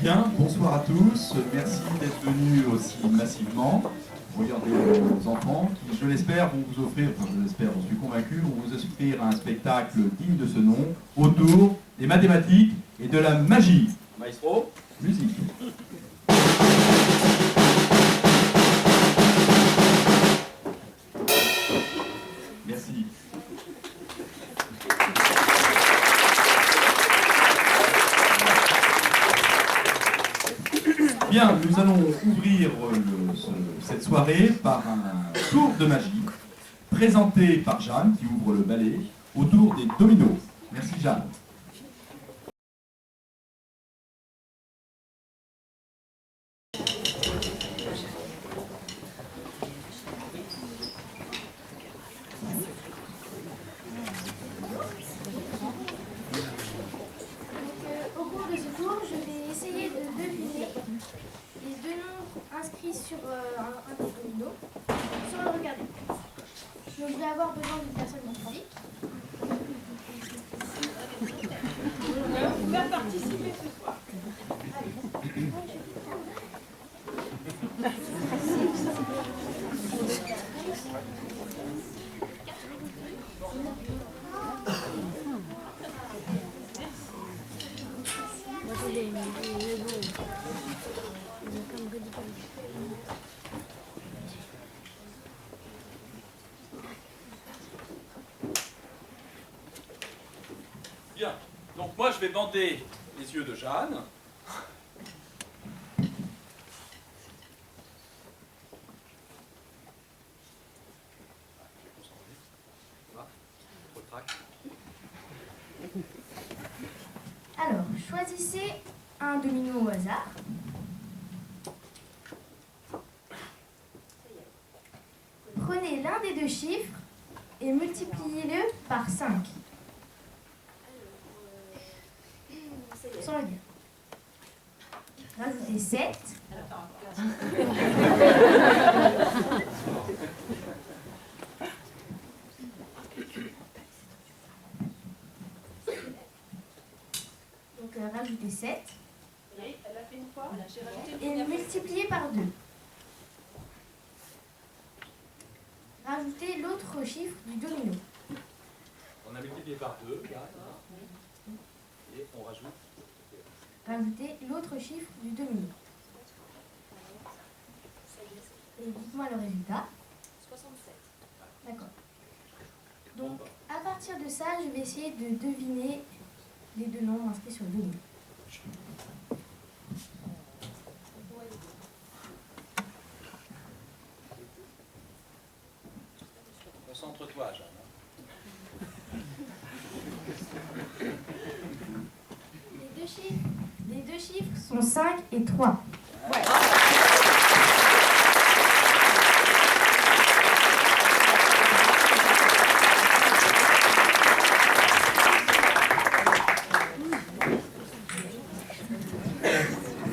Bien, bonsoir à tous. Merci d'être venus aussi massivement. Regardez nos enfants qui, je l'espère, vont vous offrir, enfin je l'espère, j'en suis convaincu, vont vous offrir un spectacle digne de ce nom autour des mathématiques et de la magie. Maestro, musique. Merci. Bien, nous allons ouvrir cette soirée par un tour de magie présenté par Jeanne, qui ouvre le ballet, autour des dominos. Merci Jeanne. Au cours de ce tour, je vais essayer de deviner les deux noms inscrits sur un des dominos sans le regarder. Donc je vais avoir besoin d'une personne en physique. On va participer ce soir. Bien, donc moi je vais bander les yeux de Jeanne. Alors, choisissez un domino au hasard. Prenez l'un des deux chiffres et multipliez-le par 5. Sans le dire. Rajoutez 7. Donc rajoutez 7. Oui, elle a fait une fois. J'ai rajouté une Et première fois. multipliez par 2. Rajoutez l'autre chiffre du domino. On a multiplié par 2, là, et on rajoute. Rajoutez l'autre chiffre du domino. Et dites-moi le résultat. 67. D'accord. Donc, à partir de ça, je vais essayer de deviner les deux noms inscrits sur le domino. Concentre-toi, Jeanne. Les deux chiffres sont 5 et 3.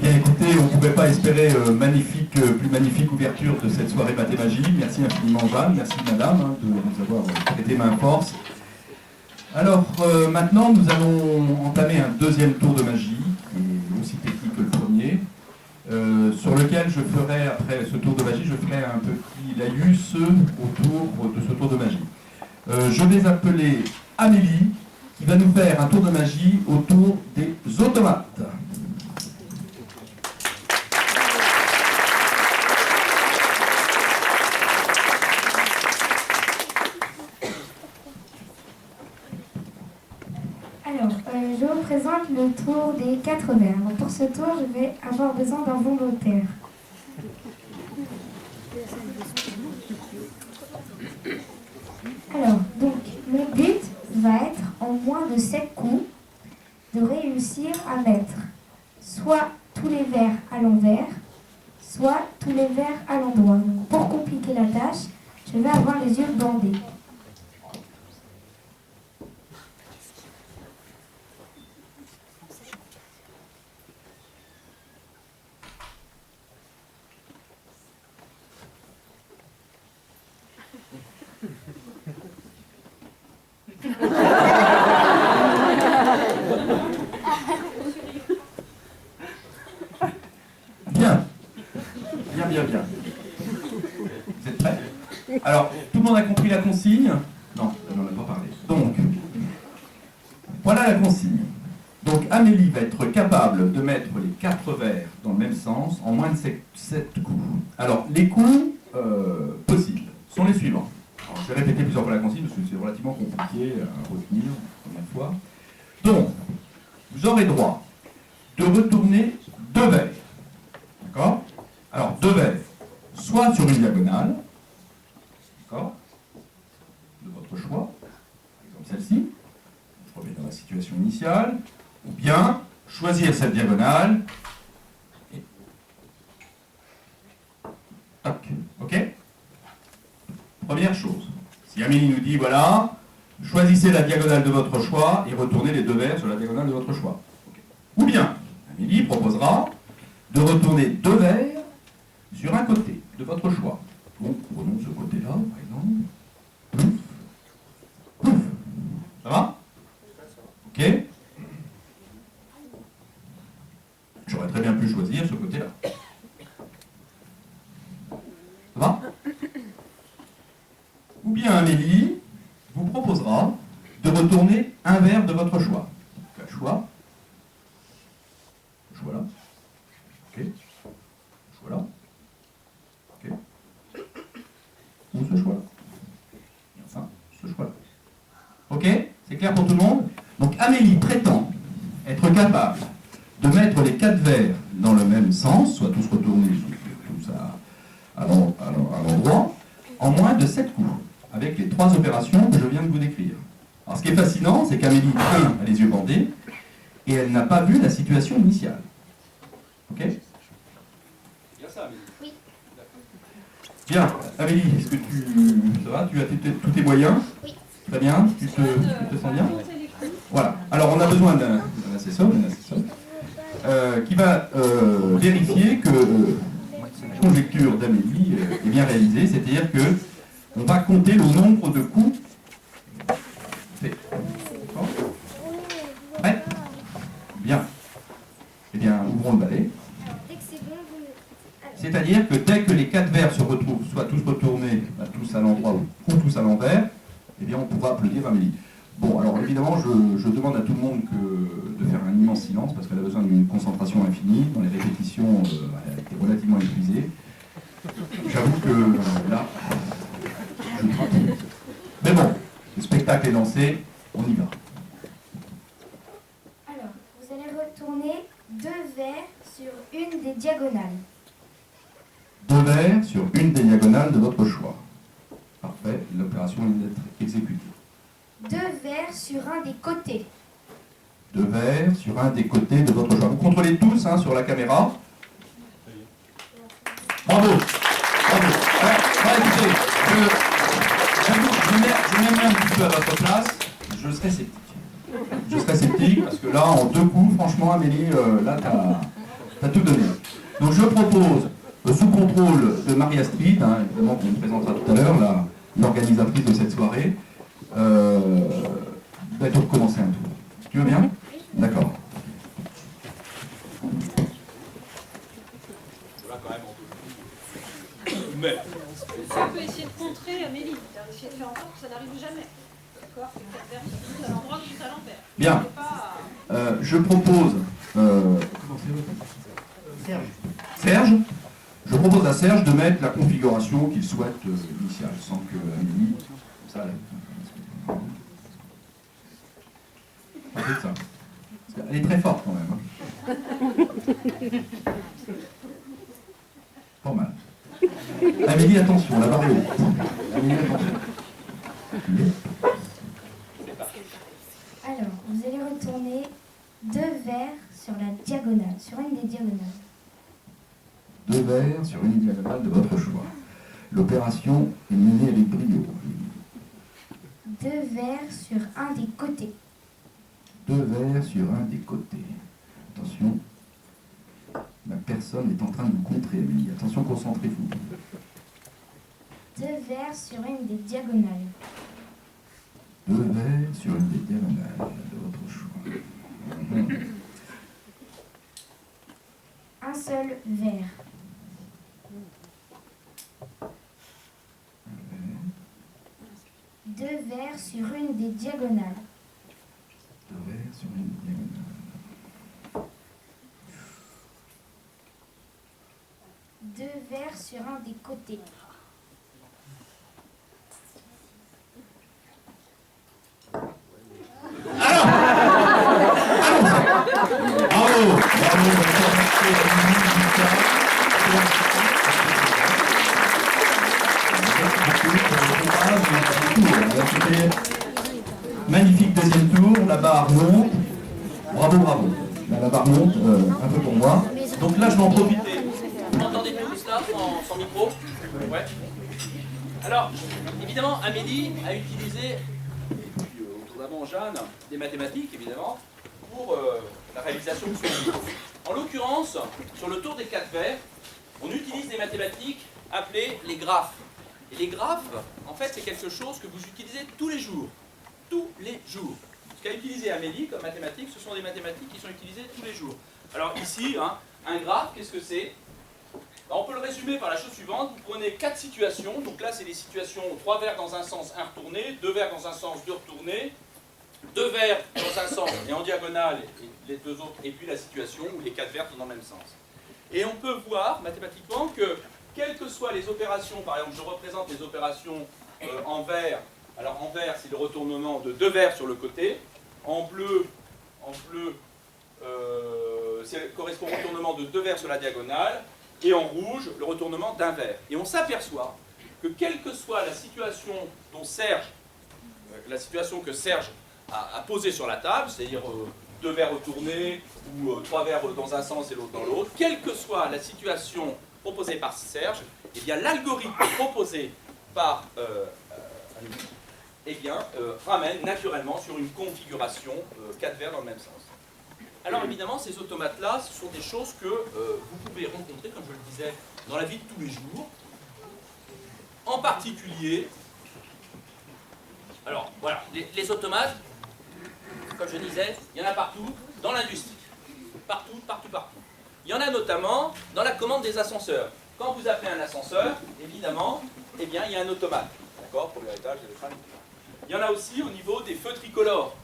Bien écoutez, on ne pouvait pas espérer plus magnifique ouverture de cette soirée Mathémagie. Merci infiniment Jeanne, merci madame de nous avoir prêté main force. Alors maintenant nous allons entamer un deuxième tour de magie, qui est aussi technique que le premier, sur lequel je ferai, après ce tour de magie, je ferai un petit laïus autour de ce tour de magie. Je vais appeler Amélie, qui va nous faire un tour de magie autour des automates. Alors, je vous présente le tour des 4 verres. Pour ce tour, je vais avoir besoin d'un volontaire. Alors, donc, mon but va être, en moins de 7 coups, de réussir à mettre soit tous les verres à l'envers, soit tous les verres à l'endroit. Donc, pour compliquer la tâche, je vais avoir les yeux bandés. Alors, tout le monde a compris la consigne? Non, on n'en a pas parlé. Donc, voilà la consigne. Donc, Amélie va être capable de mettre les 4 verres dans le même sens en moins de 7 coups. Alors, les coups possibles sont les suivants. Alors, je vais répéter plusieurs fois la consigne parce que c'est relativement compliqué à retenir la première fois. Donc, vous aurez droit de retourner 2 verres. D'accord? Alors, 2 verres, soit sur une diagonale, d'accord, de votre choix, par exemple celle-ci, je remets dans la situation initiale, ou bien choisir cette diagonale, et tac, ok? Première chose, si Amélie nous dit, voilà, choisissez la diagonale de votre choix et retournez les 2 verres sur la diagonale de votre choix. Okay. Ou bien, Amélie proposera de retourner 2 verres sur un côté de votre choix. Donc, prenons ce côté-là, par exemple. Pouf. Pouf. Ça va? Ok? J'aurais très bien pu choisir ce côté-là. Ça va? Ou bien Amélie vous proposera de retourner un verre de votre choix. Donc, un choix. Ce choix-là. Ok? Ce choix-là. Ok? Ou ce choix-là. Et enfin, ce choix-là. Ok? C'est clair pour tout le monde? Donc Amélie prétend être capable de mettre les 4 verres dans le même sens, soit tous retournés, tous à l'endroit, en moins de 7 coups, avec les 3 opérations que je viens de vous décrire. Alors ce qui est fascinant, c'est qu'Amélie, a les yeux bandés, et elle n'a pas vu la situation initiale. Ok? Oui. Bien, Amélie, est-ce que ça va? Tu as tous tes moyens? Oui. Très bien, tu te sens bien? Voilà. Alors on a besoin d'un assesseur, qui va vérifier que la conjecture d'Amélie est bien réalisée, c'est-à-dire que on va compter le nombre de coups faits. Prêt? Bien. Eh bien, ouvrons le balai. Dès que c'est bon, C'est-à-dire que dès que les 4 verres se retrouvent, soit tous retournés, tous à l'endroit ou tous à l'envers, eh bien on pourra applaudir Amélie. Bon, alors évidemment, je demande à tout le monde de faire un immense silence, parce qu'elle a besoin d'une concentration infinie. Dans les répétitions, elle était relativement épuisée. J'avoue que là, je craque. Mais bon, le spectacle est lancé, on y va. Alors, vous allez retourner 2 verres sur une des diagonales. 2 verres sur une des diagonales de votre choix. Parfait, l'opération vient d'être exécutée. 2 verres sur un des côtés. 2 verres sur un des côtés de votre choix. Vous contrôlez tous sur la caméra. Bravo. Bravo. Alors, écoutez, je m'aime un petit peu à votre place. Je serais sceptique. Je serais sceptique parce que là, en 2 coups, franchement, Amélie, là, t'as tout donné. Donc je propose, sous contrôle de Marie-Astrid, évidemment qu'on nous présentera tout à l'heure, l'organisatrice de cette soirée, de recommencer un tour. Tu veux bien? D'accord. Mais On peut essayer de contrer Amélie, essayer de faire en sorte que ça n'arrive jamais. D'accord? Tout à l'endroit, tout à l'envers. Bien. Je propose. Comment c'est votre Serge. Je propose à Serge de mettre la configuration qu'il souhaite initiale, sans que Amélie. Ça, ça. Elle est très forte quand même. Pas mal. Amélie, attention, la barre est haute. Amélie, attention. Alors, vous allez retourner 2 verres sur la diagonale, sur une des diagonales. 2 verres sur une diagonale de votre choix. L'opération est menée avec brio. 2 verres sur un des côtés. 2 verres sur un des côtés. Attention, la personne est en train de vous contrer, Amélie. Attention, concentrez-vous. 2 verres sur une des diagonales. 2 verres sur une des diagonales de votre choix. Un seul verre. vers sur une des diagonales. 2 vers sur une diagonale. 2 vers sur un des côtés. Bravo, magnifique deuxième tour, la barre monte. Bravo, bravo. Là, la barre monte, un peu pour moi. Donc là, je vais en profiter. Vous m'entendez mieux, Gustave, sans micro? Ouais. Alors, évidemment, Amélie a utilisé, autour d'avant Jeanne, des mathématiques, évidemment, pour la réalisation de son livre. En l'occurrence, sur le tour des 4 vers, on utilise des mathématiques appelées les graphes. Et les graphes, en fait, c'est quelque chose que vous utilisez tous les jours. Tous les jours. Ce qu'a utilisé Amélie comme mathématiques, ce sont des mathématiques qui sont utilisées tous les jours. Alors ici, un graphe, qu'est-ce que c'est? On peut le résumer par la chose suivante. Vous prenez 4 situations. Donc là, c'est les situations 3 vers dans un sens, 1 retourné, 2 vers dans un sens, 2 retournés, 2 vers dans un sens et en diagonale, et les 2 autres, et puis la situation où les 4 vers sont dans le même sens. Et on peut voir mathématiquement que, quelles que soient les opérations, par exemple, je représente les opérations en vert. Alors en vert, c'est le retournement de 2 vers sur le côté. En bleu, c'est correspond au retournement de 2 vers sur la diagonale. Et en rouge, le retournement d'un vers. Et on s'aperçoit que quelle que soit la situation dont la situation que Serge a posée sur la table, c'est-à-dire 2 vers retournés ou 3 vers dans un sens et l'autre dans l'autre, quelle que soit la situation proposée par Serge, eh bien l'algorithme proposé par ramène naturellement sur une configuration 4 vers dans le même sens. Alors évidemment, ces automates-là, ce sont des choses que vous pouvez rencontrer, comme je le disais, dans la vie de tous les jours. En particulier, alors voilà, les automates, comme je disais, il y en a partout dans l'industrie. Partout, partout, partout. Il y en a notamment dans la commande des ascenseurs. Quand vous appelez un ascenseur, évidemment, eh bien, il y a un automate. D'accord? Premier étage, il y a le train. Il y en a aussi au niveau des feux tricolores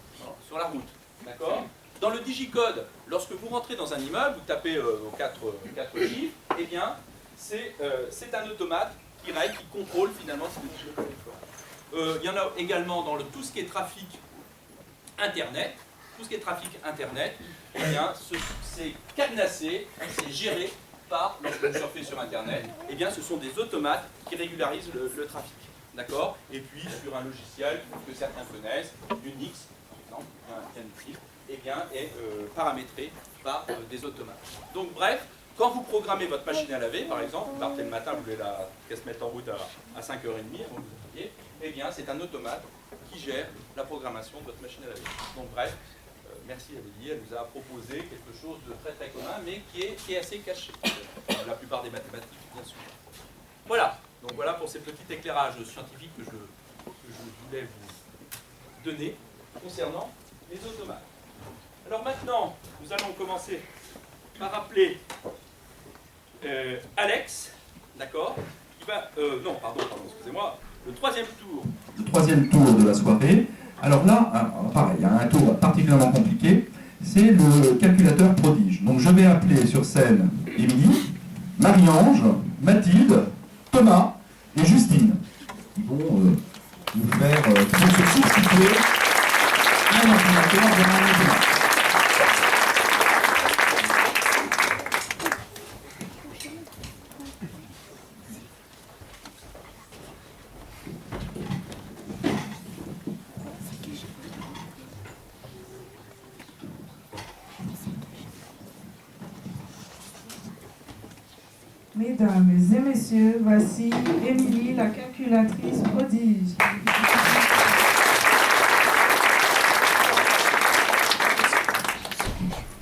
sur la route. D'accord? Dans le digicode, lorsque vous rentrez dans un immeuble, vous tapez quatre chiffres, eh bien, c'est un automate qui règle, qui contrôle finalement si le digicode est fort. Il y en a également dans tout ce qui est trafic Internet. Tout ce qui est trafic Internet, eh bien, c'est cadenassé, c'est géré par, lorsque vous surfez sur Internet, eh bien, ce sont des automates qui régularisent le trafic. D'accord? Et puis, sur un logiciel que certains connaissent, Unix, par exemple, un type, eh bien, est paramétré par des automates. Donc bref, quand vous programmez votre machine à laver, par exemple, vous partez le matin, vous voulez qu'elle se mette en route à 5h30 avant que vous alliez, eh bien c'est un automate qui gère la programmation de votre machine à laver. Donc bref, merci Amélie, elle nous a proposé quelque chose de très très commun, mais qui est assez caché. La plupart des mathématiques, bien sûr. Voilà, donc voilà pour ces petits éclairages scientifiques que je voulais vous donner concernant les automates. Alors maintenant, nous allons commencer par appeler Alex, d'accord, qui va... non, pardon, excusez-moi, le troisième tour. Le troisième tour de la soirée. Alors là, pareil, il y a un tour particulièrement compliqué, c'est le calculateur prodige. Donc je vais appeler sur scène Émilie, Marie-Ange, Mathilde, Thomas et Justine. Ils vont nous faire, qui vont se substituer un ordinateur vers un automate. Mesdames et messieurs, voici Émilie, la calculatrice prodige.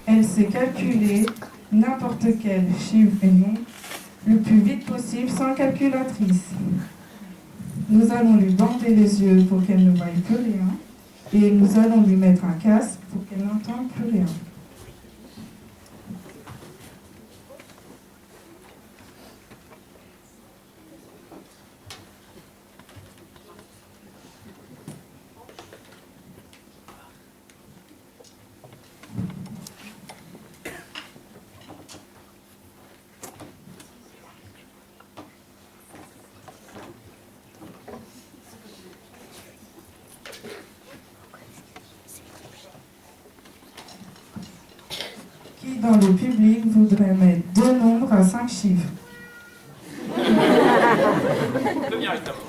Elle sait calculer n'importe quel chiffre et nombre le plus vite possible sans calculatrice. Nous allons lui bander les yeux pour qu'elle ne voie plus rien et nous allons lui mettre un casque pour qu'elle n'entende plus rien. dans le public voudrait mettre deux nombres à 5 chiffres? On peut venir avec ta maman.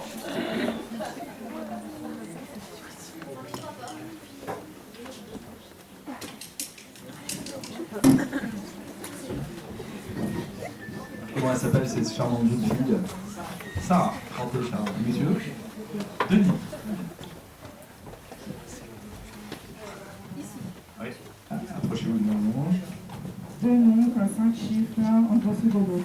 Comment elle s'appelle cette charmante jeune fille? Sarah. Chantez, Sarah. Monsieur Denis. Oui. Approchez-vous de mon. Deux nombres à 5 chiffres, l'un en dessous de l'autre.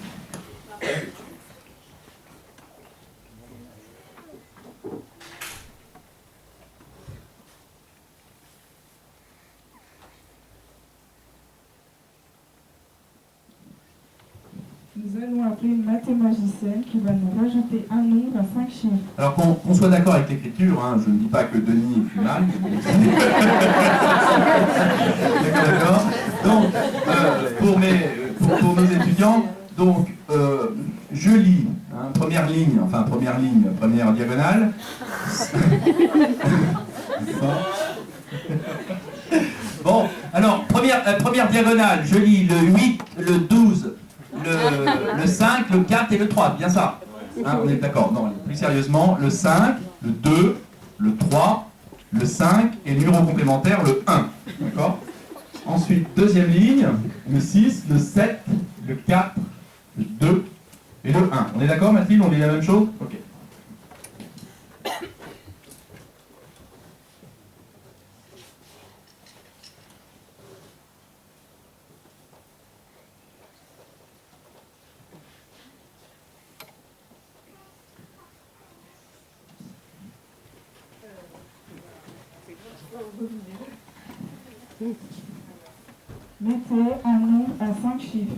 Nous allons appeler une mathématicienne qui va nous rajouter un nombre à 5 chiffres. Alors qu'on soit d'accord avec l'écriture, hein, je ne dis pas que Denis écrit mal. D'accord. Donc, pour nos étudiants, donc, je lis, hein, première diagonale. Bon, alors, première diagonale, je lis le 8, le 12, le 5, le 4 et le 3, bien ça. Hein, on est d'accord. Non, plus sérieusement, le 5, le 2, le 3, le 5 et le numéro complémentaire, le 1. D'accord. Ensuite, deuxième ligne, le 6, le 7, le 4, le 2 et le 1. On est d'accord, Mathilde? On lit la même chose? Ok. Mettez un nombre à 5 chiffres.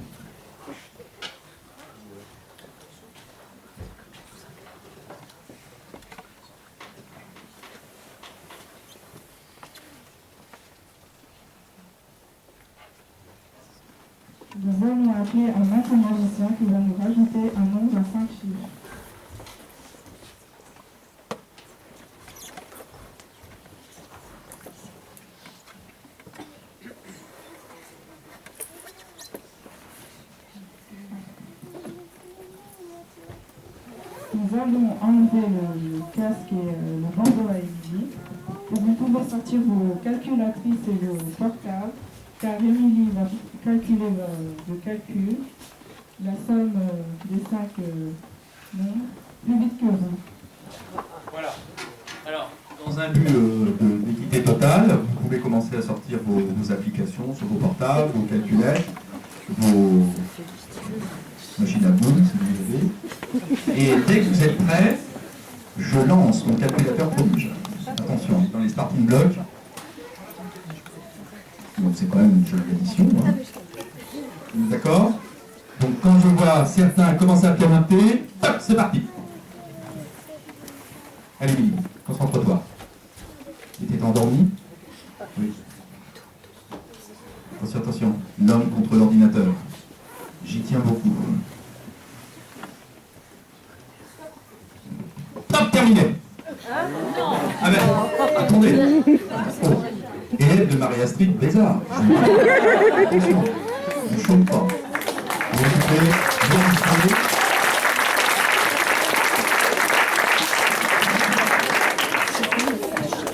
Nous allons appeler un mathématicien qui va nous rajouter un nombre à 5 chiffres. Nous allons enlever le casque et le bandeau à Émilie. Vous pouvez sortir vos calculatrices et vos portables, car Émilie va calculer le calcul, la somme des 5 nombres, plus vite que vous. Voilà. Alors, Dans un but d'équité totale, vous pouvez commencer à sortir vos applications sur vos portables, vos calculettes, vos machines à boules, si vous avez. Et dès que vous êtes prêts, je lance mon calculateur prodige. Attention, dans les starting blocks. Donc c'est quand même une jolie addition. Hein. D'accord? Donc quand je vois certains commencer à pianoter, hop, c'est parti. Allez, Émilie, concentre-toi. Tu étais endormi? Oui. Attention, attention. L'homme contre l'ordinateur. J'y tiens beaucoup. Top, terminé. Ah ben, attendez. Oh. Élève de Marie-Astrid Bézard. Attention, ne chôme pas. Vous occupez, bien disposé.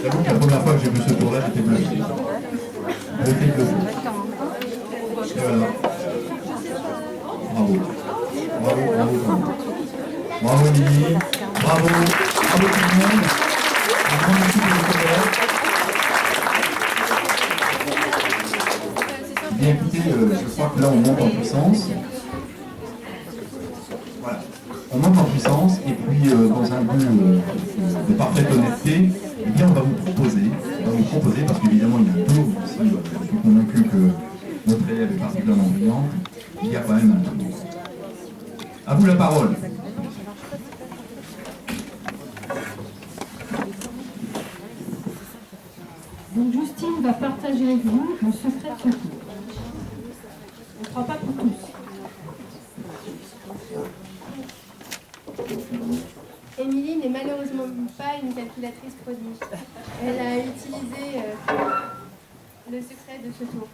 J'avoue que la première fois que j'ai vu ce tour-là, j'étais bluffé. J'étais bluffé. Et voilà. Bravo. Bravo, bravo, bravo. Bravo Lily. Bravo. Bravo tout le monde. Un grand merci pour votre collègue. Bien écoutez, je crois que là on monte en puissance. Voilà. On monte en puissance et puis dans un but de parfaite honnêteté, eh bien on va vous proposer, parce qu'évidemment il y a un tour, si je suis convaincu que notre élève est particulièrement brillante, il y a quand même un tour. À vous la parole. Donc Justine va partager avec vous le secret de ce cours. On ne croit pas pour tous. Émilie n'est malheureusement pas une calculatrice prodige. Elle a utilisé le secret de ce tour.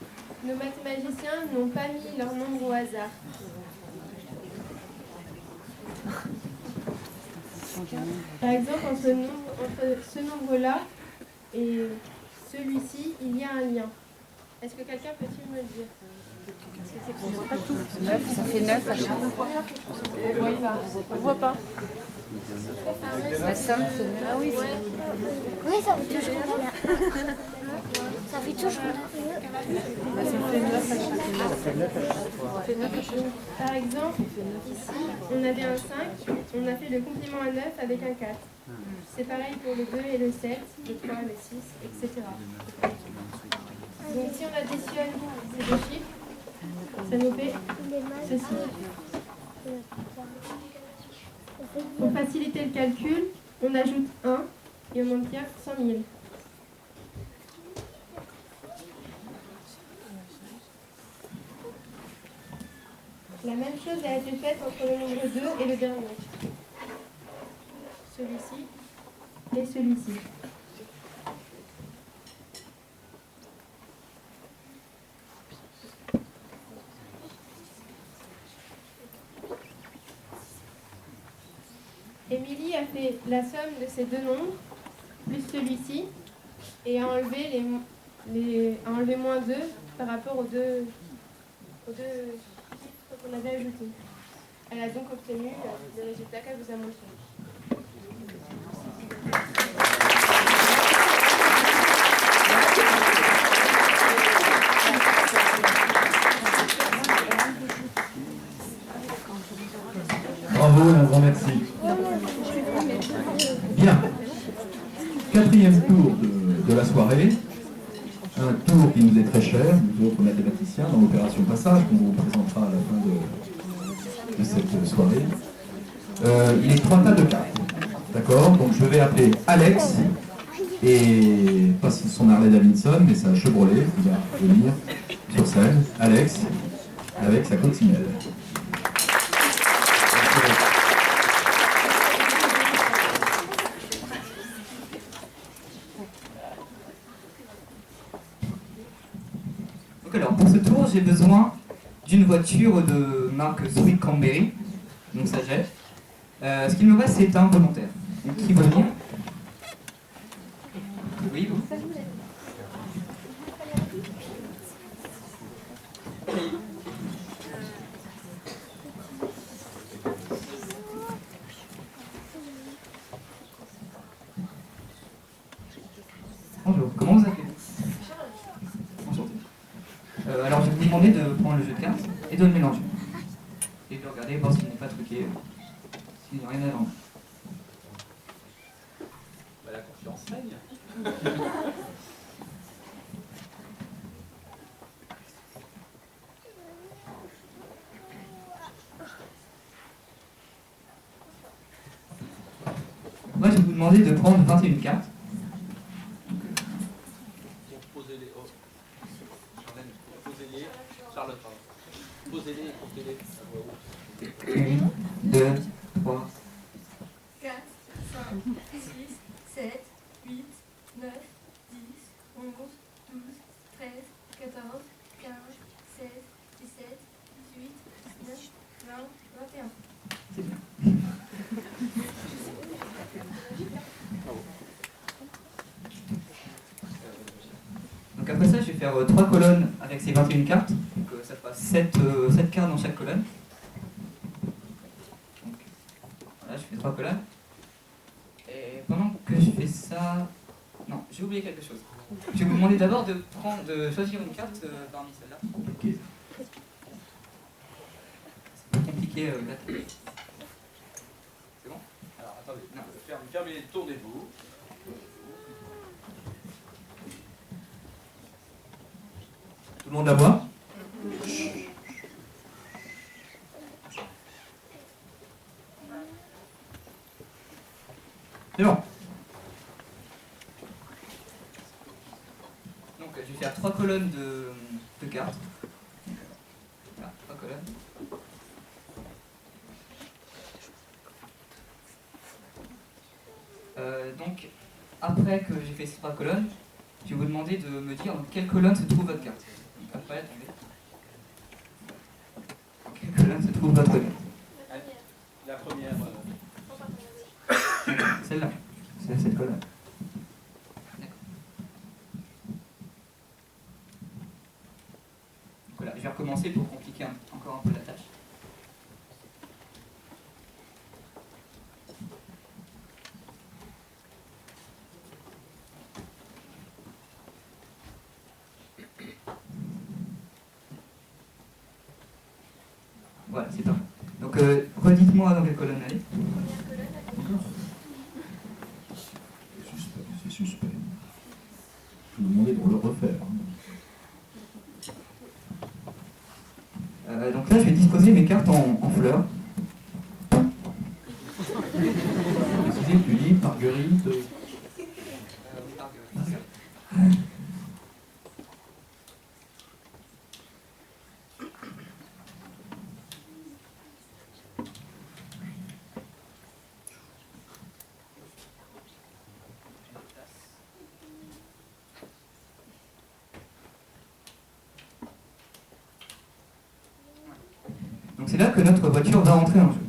nos mathématiciens n'ont pas mis leur nombre au hasard. Par exemple, entre ce nombre-là et celui-ci, il y a un lien. Est-ce que quelqu'un peut-il me le dire? Ça fait 9 à chaque fois. On voit pas. La somme, c'est 9. Ah oui, Oui, ça fait toujours combien? Ça fait toujours ça fait 9 à chaque fois. Par exemple, ici, on avait un 5, on a fait le complément à 9 avec un 4. C'est pareil pour le 2 et le 7, le 3, le 6, etc. Donc si on additionne ces deux chiffres, ça nous fait ceci. Pour faciliter le calcul, on ajoute 1 et on obtient 100 000. La même chose a été faite entre le nombre 2 et le dernier. Celui-ci et celui-ci. Émilie a fait la somme de ces deux nombres, plus celui-ci, et a enlevé, a enlevé moins 2 par rapport aux deux chiffres qu'on avait ajoutés. Elle a donc obtenu le résultat qu'elle vous a montré. Bravo, un grand merci. Bien. Quatrième tour de la soirée. Un tour qui nous est très cher, nous autres mathématiciens, dans l'opération Passage, qu'on vous présentera à la fin de cette soirée. Il est 3 tas de cartes. D'accord? Donc je vais appeler Alex, et pas son Harley Davidson, mais sa Chevrolet, qui va venir sur scène. Alex, avec sa coccinelle. Alors pour ce tour, j'ai besoin d'une voiture de marque Sweet Cranberry, donc ça jette. Ce qu'il me reste, c'est un volontaire. Donc, qui veut venir? Oui, vous? Bonjour, comment vous appelez-vous? Enchanté. Alors je vais vous demander de prendre le jeu de cartes et de le mélanger. Et de regarder, voir s'il n'est pas truqué, s'il n'y a rien à vendre. Bah, la confiance règne. Moi je vais vous demander de prendre 21 cartes. Posez-les. Oh. Charlène, posez-les. Charlotte, pardon. Posez-les et comptez-les. 1, 2, 3. 4, 5, 6, 7, 8, 9, 10, 11, 12, 13, 14, 15, 16, 17, 18, 19, 20, 21. C'est bien. Donc après ça, je vais faire 3 colonnes avec ces 21 cartes. Donc ça passe 7 cartes dans chaque colonne. Donc, voilà, je fais 3 colonnes. Et pendant que je fais ça... Non, j'ai oublié quelque chose. Je vais vous demander d'abord de choisir une carte parmi celles-là. Compliqué. C'est pas compliqué là. C'est bon? Alors, attendez. Non, fermez, tournez-vous. Tout le monde la voit? C'est bon. Donc je vais faire 3 colonnes de cartes. Voilà, 3 colonnes. Donc après que j'ai fait ces 3 colonnes, je vais vous demander de me dire dans quelle colonne se trouve votre carte. Donc, Ouais, attendez. Dans quelle colonne se trouve votre net? La première. Celle-là. C'est cette colonne. D'accord. Voilà, je vais recommencer pour compliquer encore un peu la tâche. Voilà, c'est parfait. Donc, redites-moi dans quelle colonne elle est. C'est suspect. Je vais vous demander de le refaire. Donc là, je vais disposer mes cartes en fleurs. Précisez, tulipe, marguerite. Donc c'est là que notre voiture va rentrer en jeu.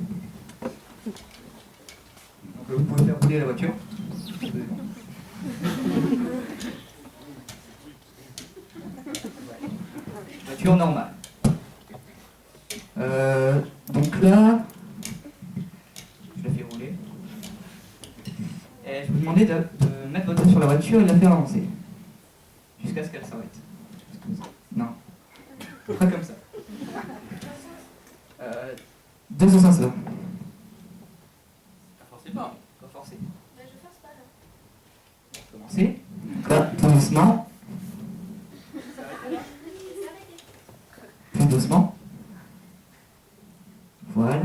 Donc vous pouvez faire rouler la voiture. Voiture normale. Donc là, je la fais rouler. Et je vous demandais de mettre votre main sur la voiture et de la faire avancer. Jusqu'à ce qu'elle s'arrête. Non. Pas comme ça. Deux ascenseurs. Pas forcément. Pas forcé. Ben, je force pas là. Commencez. Là, tout doucement. Plus doucement. Voilà.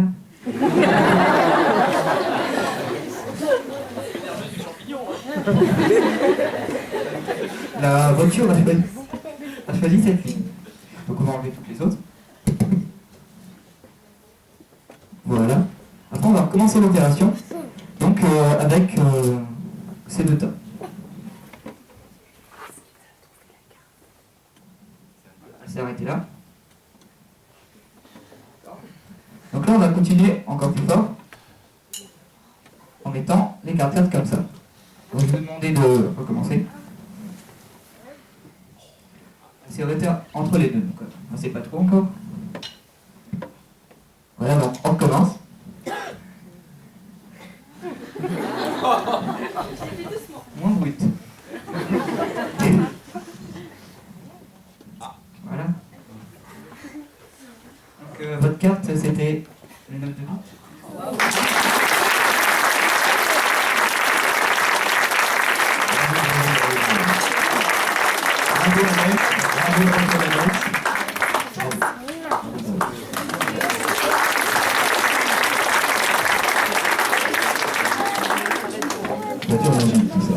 La voiture a choisi cette ligne. Donc on va enlever toutes les autres. Voilà. Après on va recommencer l'opération. Donc avec ces deux tas. Elle s'est arrêtée là. Donc là on va continuer encore plus fort en mettant les cartes comme ça. Donc je vais vous demander de recommencer. C'est arrêté entre les deux, donc c'est pas trop encore. Voilà, donc on recommence. Moins brut. Voilà. Donc votre carte, c'était les notes de vie. Voiture magique, tout ça.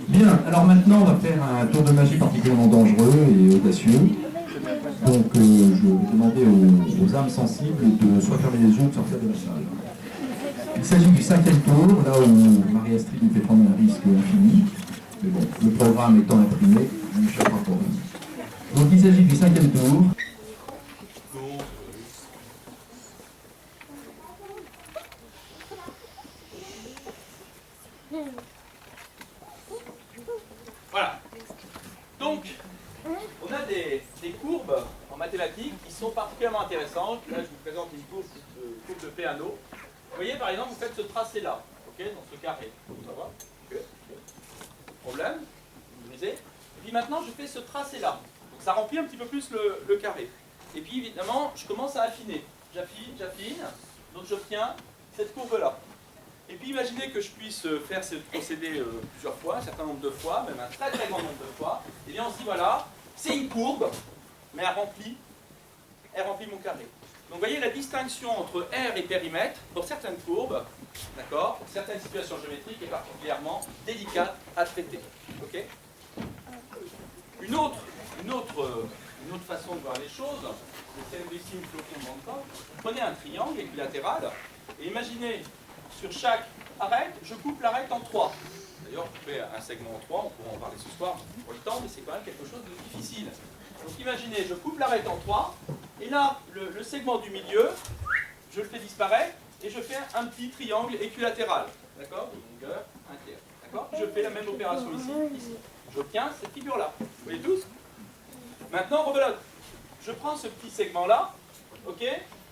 Bien, alors maintenant on va faire un tour de magie particulièrement dangereux et audacieux. Donc je vais demander aux âmes sensibles de soit fermer les yeux ou de sortir de la salle. Il s'agit du 5e tour, là où Marie-Astrid nous fait prendre un risque infini. Mais bon, le programme étant imprimé, on n'échappera pas. Donc il s'agit du 5e tour. Voilà. Donc, on a des courbes en mathématiques qui sont particulièrement intéressantes. Là, je vous présente une courbe de Peano. Vous voyez, par exemple, vous faites ce tracé-là, okay, dans ce carré. Ça va? Okay. Problème? Vous brisez. Et puis maintenant, je fais ce tracé-là. Donc, ça remplit un petit peu plus le carré. Et puis, évidemment, je commence à affiner. J'affine. Donc, j'obtiens cette courbe-là. Et puis imaginez que je puisse faire ce procédé plusieurs fois, un certain nombre de fois, même un très très grand nombre de fois. Et bien on se dit voilà, c'est une courbe, mais elle remplit mon carré. Donc vous voyez la distinction entre R et périmètre pour certaines courbes, d'accord, pour certaines situations géométriques est particulièrement délicate à traiter. Okay, une autre façon de voir les choses, c'est celle des signes flottants dans le temps. Prenez un triangle équilatéral et imaginez sur chaque arête, je coupe l'arête en 3. D'ailleurs, couper un segment en 3, on pourra en parler ce soir pour le temps, mais c'est quand même quelque chose de difficile. Donc imaginez, je coupe l'arête en 3, et là, le segment du milieu, je le fais disparaître, et je fais un petit triangle équilatéral. D'accord? De longueur, un tiers. D'accord? Je fais la même opération ici. J'obtiens cette figure-là. Vous voyez tous? Maintenant, rebelote. Je prends ce petit segment-là, ok?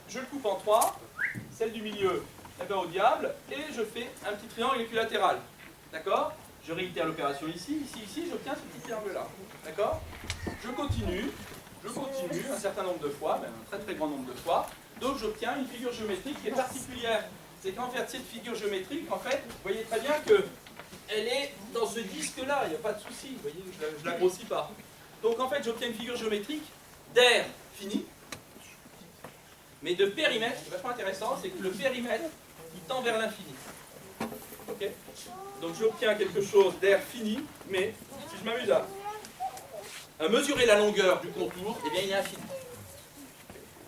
Je le coupe en 3, celle du milieu, eh ben, au diable, et je fais un petit triangle équilatéral. D'accord? Je réitère l'opération ici, j'obtiens ce petit triangle-là. D'accord? Je continue un certain nombre de fois, même un très très grand nombre de fois, donc j'obtiens une figure géométrique qui est particulière. C'est qu'en fait, cette figure géométrique, en fait, vous voyez très bien que elle est dans ce disque-là, il n'y a pas de souci, vous voyez, je ne la grossis pas. Donc en fait, j'obtiens une figure géométrique d'aire fini, mais de périmètre, c'est vachement intéressant, c'est que le périmètre, il tend vers l'infini. Ok? Donc j'obtiens quelque chose d'aire fini, mais si je m'amuse à mesurer la longueur du contour, eh bien il est infini.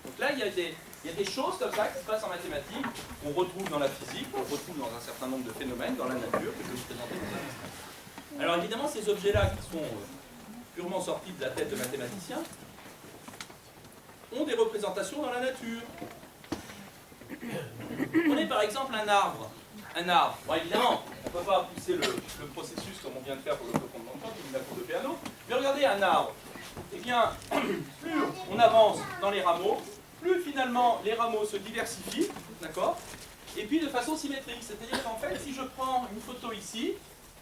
Donc là, il y a des choses comme ça qui se passent en mathématiques, qu'on retrouve dans la physique, qu'on retrouve dans un certain nombre de phénomènes, dans la nature, que je vais vous présenter dans un instant. Alors évidemment, ces objets-là qui sont purement sortis de la tête de mathématiciens, ont des représentations dans la nature. Prenez par exemple un arbre. Un arbre. Bon, évidemment, on ne peut pas pousser le processus comme on vient de faire pour le fondement ou la cour de piano, mais regardez un arbre. Eh bien, plus on avance dans les rameaux, plus finalement les rameaux se diversifient, d'accord? Et puis de façon symétrique. C'est-à-dire qu'en fait, si je prends une photo ici,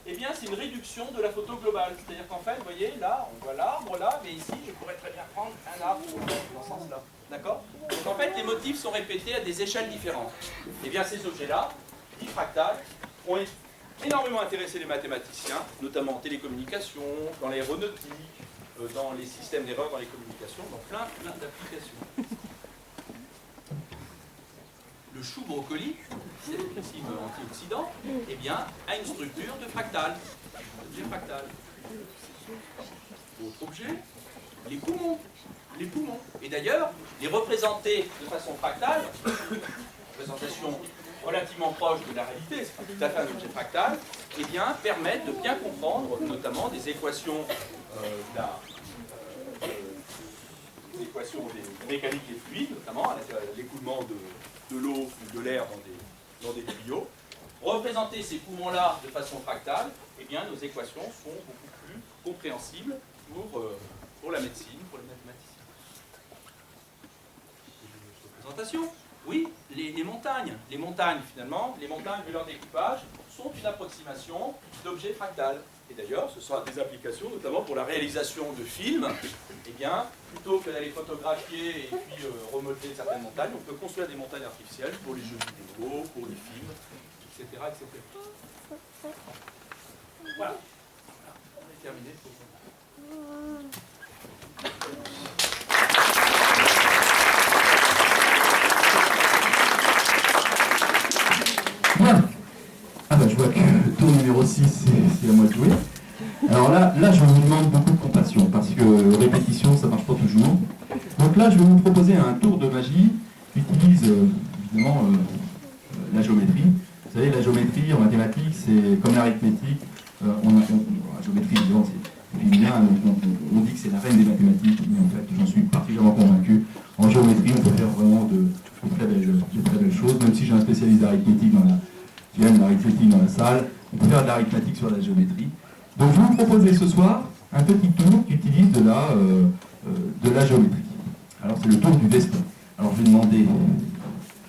eh bien, c'est une réduction de la photo globale. C'est-à-dire qu'en fait, vous voyez, là, on voit l'arbre, là, mais ici, je pourrais très bien prendre un arbre dans ce sens-là. D'accord? Donc en fait, les motifs sont répétés à des échelles différentes. Eh bien, ces objets-là, dits fractales, ont énormément intéressé les mathématiciens, notamment en télécommunications, dans l'aéronautique, dans les systèmes d'erreur dans les communications, dans plein d'applications. Le chou brocoli, c'est le principe antioxydant, eh bien, a une structure de fractal. Objet fractal. Autre objet, les poumons. Les poumons. Et d'ailleurs, les représenter de façon fractale, représentation relativement proche de la réalité, c'est pas tout à fait un objet fractal, eh bien, permettent de bien comprendre notamment des équations des mécaniques des fluides, notamment l'écoulement de l'eau ou de l'air dans des tuyaux. Représenter ces poumons-là de façon fractale, eh bien, nos équations sont beaucoup plus compréhensibles pour la médecine, pour les mathématiciens. Représentation. Oui, les montagnes. Les montagnes, finalement, vu leur découpage, sont une approximation d'objets fractales. Et d'ailleurs, ce sera des applications, notamment pour la réalisation de films. Eh bien, plutôt que d'aller photographier et puis remodeler certaines montagnes, on peut construire des montagnes artificielles pour les jeux vidéo, pour les films, etc. etc. Voilà. On est terminé. Bien. Ah bah je vois que le tour numéro 6, c'est à moi de jouer. Alors là, je vous demande beaucoup de compassion, parce que répétition, ça ne marche pas toujours. Donc là, je vais vous proposer un tour de magie qui utilise évidemment la géométrie. Vous savez, la géométrie en mathématiques, c'est comme l'arithmétique. La géométrie, évidemment, c'est bien, on dit que c'est la reine des mathématiques, mais en fait, j'en suis particulièrement convaincu. En géométrie, on peut faire vraiment de très belles choses, même si j'ai un spécialiste d'arithmétique dans la salle, on peut faire de l'arithmétique sur la géométrie. Donc je vais vous proposer ce soir un petit tour qui utilise de la géométrie. Alors c'est le tour du veston. Alors je vais demander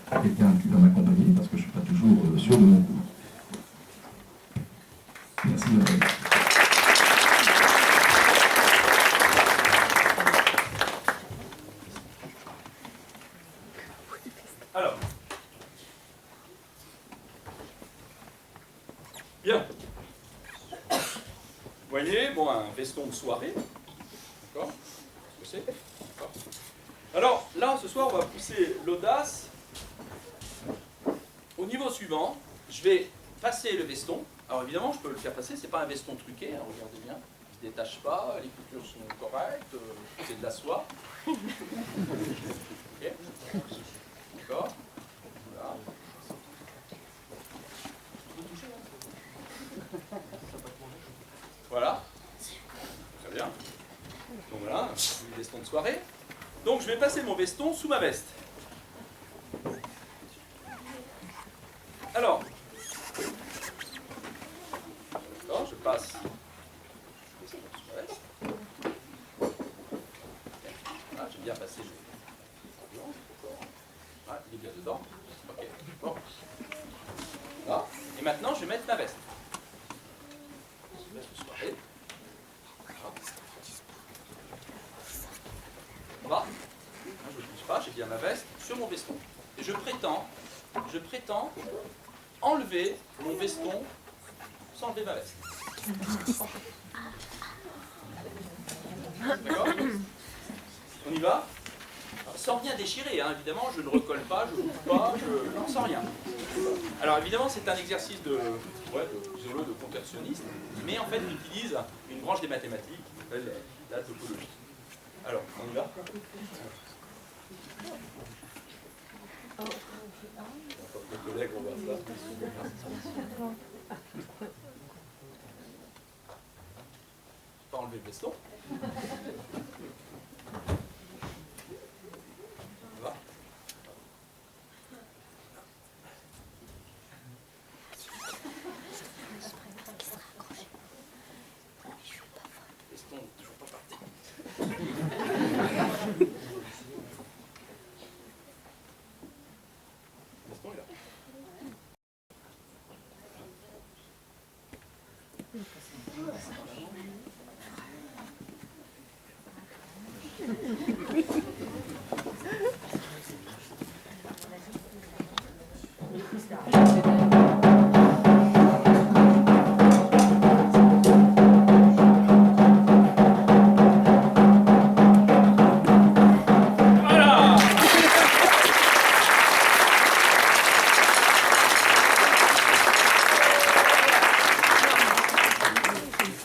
à quelqu'un qui va m'accompagner parce que je ne suis pas toujours sûr de mon coup. Merci de votre aide. Alors, bien. Vous voyez, bon, un veston de soirée. D'accord? Ce que c'est? D'accord. Alors, là, ce soir, on va pousser l'audace au niveau suivant. Je vais passer le veston. Alors, évidemment, je peux le faire passer. C'est pas un veston truqué, hein, regardez bien. Il ne se détache pas, les coutures sont correctes, c'est de la soie. Ok. D'accord? Voilà. Voilà. Très bien. Donc voilà, je vais passer mon veston sous ma veste. Alors, d'accord, je passe le veston sous ma veste. Ah, j'ai bien passé. Ah, il est bien dedans. Ok, bon. Là. Et maintenant, je vais mettre ma veste. On va. Je ne bouge pas, j'ai bien ma veste sur mon veston. Et je prétends enlever mon veston sans enlever ma veste. D'accord? On y va? Alors, sans rien déchirer, hein, évidemment, je ne recolle pas, je ne bouge pas, non, sans rien. Alors évidemment, c'est un exercice de contorsionniste, mais en fait, on utilise une branche des mathématiques qui s'appelle la topologie. Alors, on y va? Les collègues, on va ça. Pas enlever le veston. On va. Veston, toujours pas parti. Veston est là.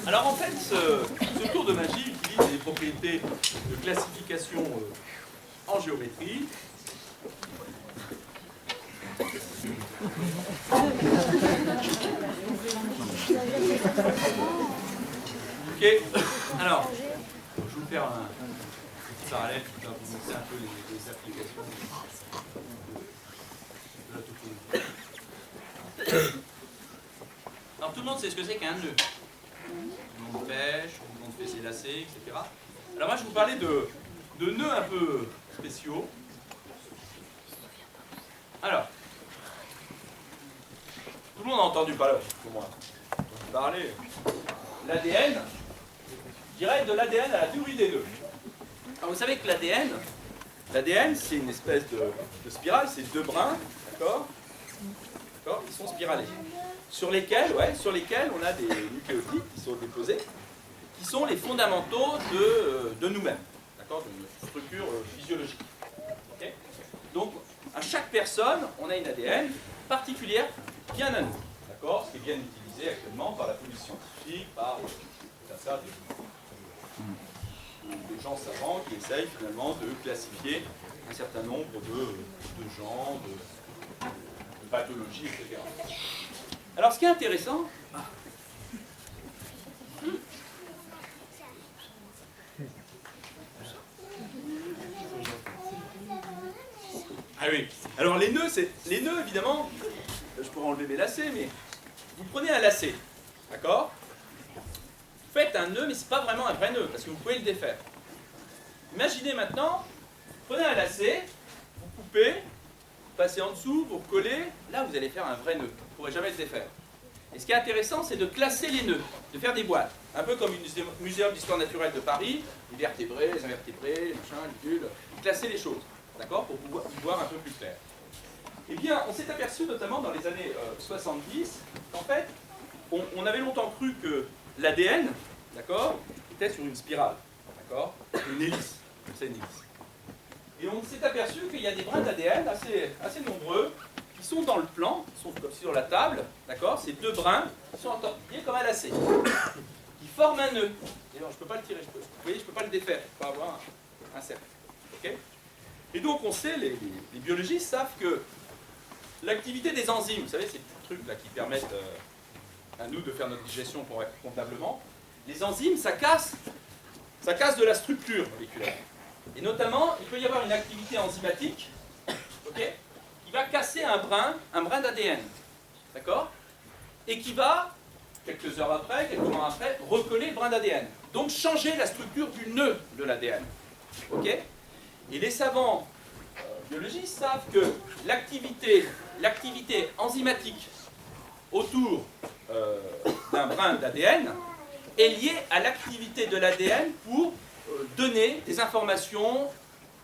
Alors en fait, ce tour de magie utilise des propriétés de classification en géométrie. Ok, alors, je vais vous faire un petit parallèle qui va vous montrer un peu les applications de la topologie. Alors tout le monde sait ce que c'est qu'un nœud. Tout le monde pêche, tout le monde fait ses lacets, etc. Alors moi je vais vous parler de nœuds un peu spéciaux. Alors, tout le monde a entendu parler, l'ADN, je dirais de l'ADN à la théorie des nœuds. Alors vous savez que l'ADN c'est une espèce de spirale, c'est deux brins, d'accord, qui sont spiralés. Sur lesquels on a des nucléotides qui sont déposés, qui sont les fondamentaux de nous-mêmes, d'accord, de notre structure physiologique. Okay. Donc, à chaque personne, on a une ADN particulière bien à nous, d'accord, ce qui est bien utilisé actuellement par la police scientifique, par des gens savants qui essayent finalement de classifier un certain nombre de genres, de pathologies, etc. Alors, ce qui est intéressant, ah oui, alors les nœuds, évidemment, je pourrais enlever mes lacets, mais vous prenez un lacet, d'accord? Vous faites un nœud, mais ce n'est pas vraiment un vrai nœud, parce que vous pouvez le défaire. Imaginez maintenant, vous prenez un lacet, vous coupez, vous passez en dessous, vous recollez, là vous allez faire un vrai nœud. Vous ne pourrez jamais le défaire. Et ce qui est intéressant, c'est de classer les nœuds, de faire des boîtes. Un peu comme le Muséum d'histoire naturelle de Paris, les vertébrés, les invertébrés, les machins, les bulles, classer les choses, d'accord, pour pouvoir y voir un peu plus clair. Eh bien, on s'est aperçu, notamment dans les années 70, qu'en fait, on avait longtemps cru que l'ADN, d'accord, était sur une spirale, d'accord, une hélice, c'est une hélice. Et on s'est aperçu qu'il y a des brins d'ADN assez nombreux, qui sont dans le plan, qui sont comme sur la table, d'accord, ces deux brins qui sont entortillés comme un lacet, qui forment un nœud. Et alors, je ne peux pas le tirer, vous voyez, je ne peux pas le défaire, il faut avoir un cercle. Okay. Et donc, on sait, les biologistes savent que l'activité des enzymes, vous savez, ces petits trucs là qui permettent à nous de faire notre digestion convenablement, les enzymes, ça casse de la structure moléculaire. Et notamment, il peut y avoir une activité enzymatique, ok, qui va casser un brin d'ADN, d'accord, et qui va, quelques heures après, quelques mois après, recoller le brin d'ADN. Donc changer la structure du nœud de l'ADN. Ok. Et les savants biologistes savent que l'activité enzymatique autour d'un brin d'ADN est liée à l'activité de l'ADN pour donner des informations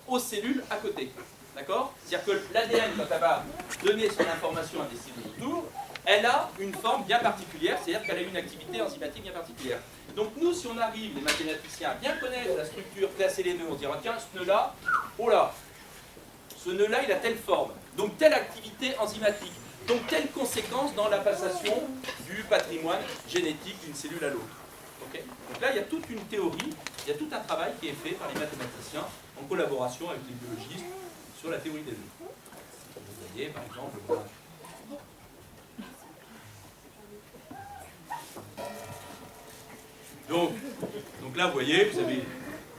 aux cellules à côté. D'accord? C'est-à-dire que l'ADN, quand elle va donner son information à des cellules autour, elle a une forme bien particulière, c'est-à-dire qu'elle a une activité enzymatique bien particulière. Donc nous, si on arrive, les mathématiciens, à bien connaître la structure, classer les nœuds, on dira, tiens, ce nœud-là, oh là, ce nœud-là, il a telle forme, donc telle activité enzymatique, donc telle conséquence dans la passation du patrimoine génétique d'une cellule à l'autre. Okay. Donc là, il y a toute une théorie, il y a tout un travail qui est fait par les mathématiciens en collaboration avec les biologistes sur la théorie des nœuds. Vous voyez, par exemple, voilà. Donc là, vous voyez, vous avez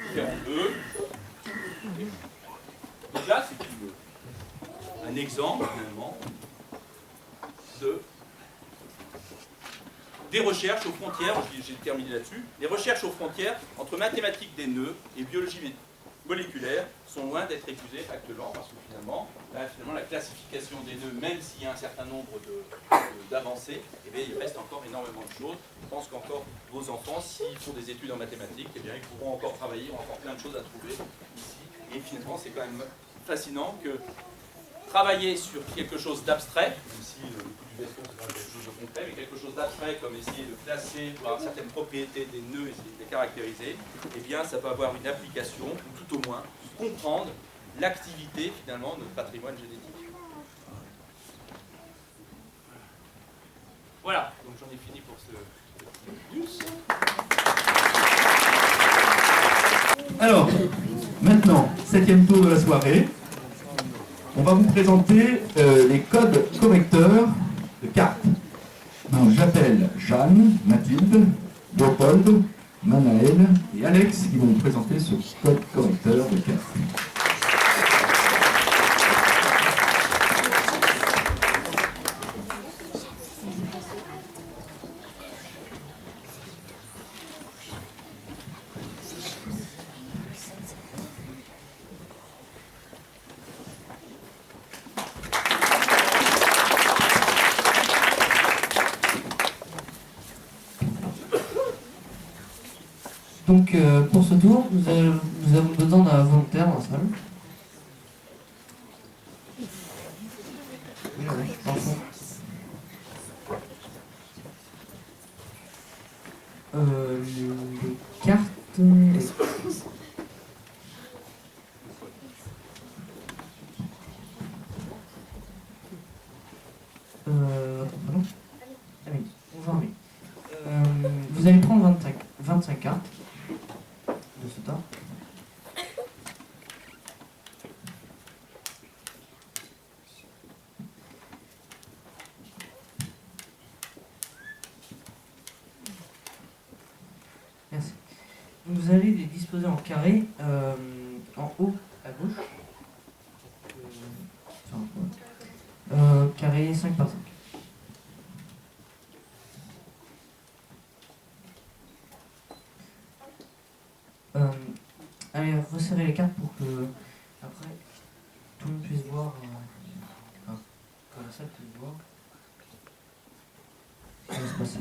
différents nœuds. Donc là, c'est un exemple, finalement, des recherches aux frontières, j'ai terminé là-dessus, les recherches aux frontières entre mathématiques des nœuds et biologie moléculaire sont loin d'être épuisées actuellement, parce que finalement, la classification des nœuds, même s'il y a un certain nombre d'avancées, eh bien, il reste encore énormément de choses. Je pense qu'encore vos enfants, s'ils font des études en mathématiques, eh bien, ils pourront encore travailler, ont encore plein de choses à trouver ici. Et finalement, c'est quand même fascinant que travailler sur quelque chose d'abstrait, même si le coup du vaisseau c'est pas quelque chose de concret, mais quelque chose d'abstrait comme essayer de classer, voir certaines propriétés des nœuds, essayer de les caractériser, eh bien ça peut avoir une application, ou tout au moins comprendre l'activité finalement de notre patrimoine génétique. Voilà, donc j'en ai fini pour ce news. Alors, maintenant, 7e tour de la soirée. On va vous présenter les codes correcteurs de cartes. Donc, j'appelle Jeanne, Mathilde, Léopold, Manaël et Alex qui vont vous présenter ce code correcteur de cartes. Donc pour ce tour, nous avons besoin d'un volontaire dans la salle. Les cartes... pardon. Ah oui, bonjour, oui. Vous allez prendre 25 cartes de ce tas. Merci. Vous allez les disposer en carré, en haut à gauche. Carré 5 par 5. Allez, resserrez les cartes pour que, après, tout le monde puisse voir, que la salle puisse voir ce qui va se passer.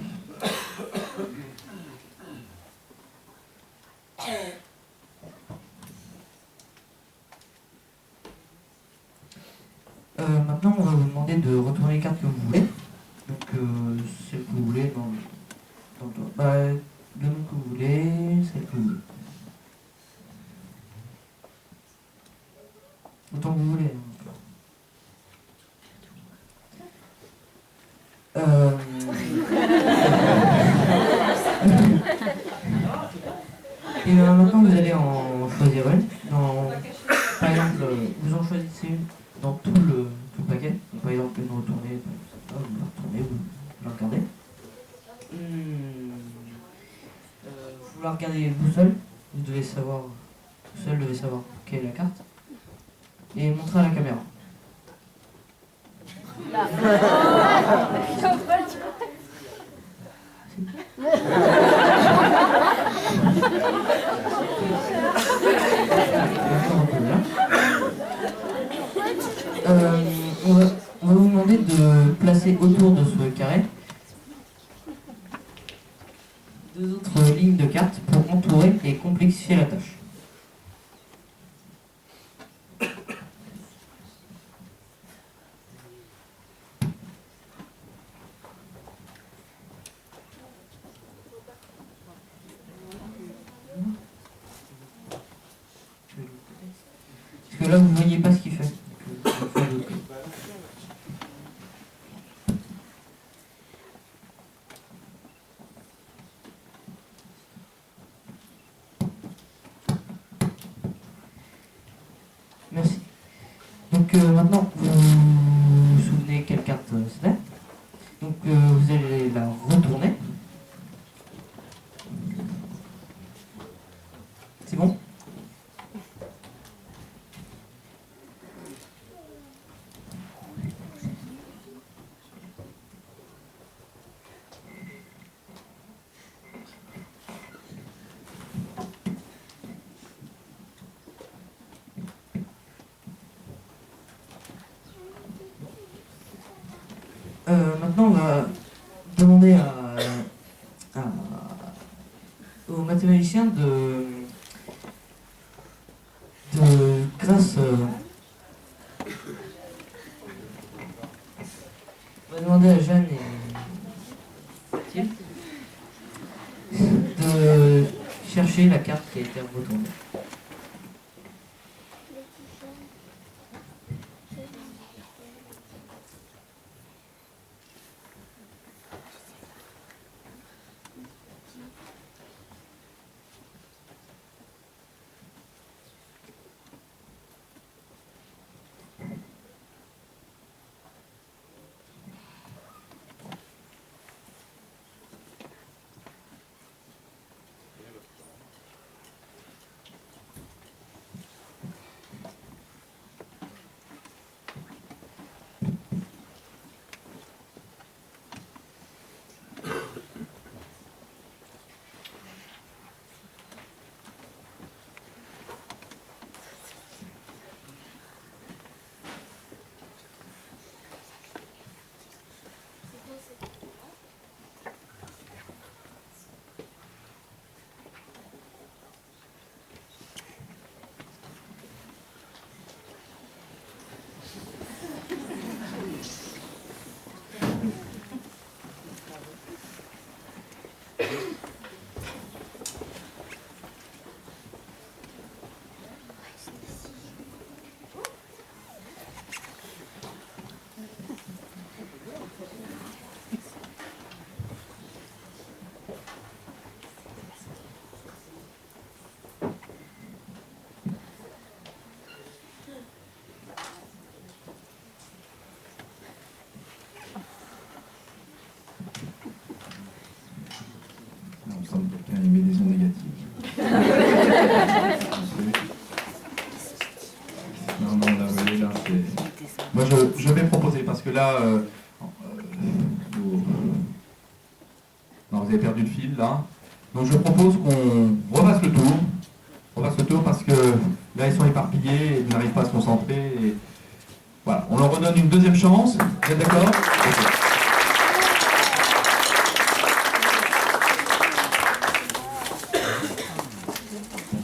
Maintenant, on va vous demander de retourner les cartes que vous voulez. Donc, celle que vous voulez dans le nom que vous voulez, celle que vous voulez. Autant que vous voulez. Et maintenant, vous allez en choisir une. Par exemple, vous en choisissez une dans tout le paquet. Donc, par exemple, une retournée, vous la retournez, vous la regardez. Vous la regardez vous seul. Vous devez savoir, tout seul devez savoir truquer la carte et montrer à la caméra. On va vous demander de placer autour de ce carré 2 autres lignes de cartes pour entourer et complexifier la tâche. Parce que là, vous ne voyez pas ce qu'il fait. Merci. Donc maintenant, vous vous souvenez quelle carte c'était. Donc vous allez la retourner. C'est bon? Maintenant, on va demander aux mathématiciens grâce... on va demander à Jeanne et Mathilde de chercher la carte qui a été retournée. Quelqu'un émet des ondes négatives. Non, là, vous voyez, là, c'est... Moi, je vais proposer, parce que là, non, vous avez perdu le fil, là. Donc, je propose qu'on refasse le tour. Parce que là, ils sont éparpillés, ils n'arrivent pas à se concentrer. Et... Voilà, on leur redonne une deuxième chance. Vous êtes d'accord? Okay.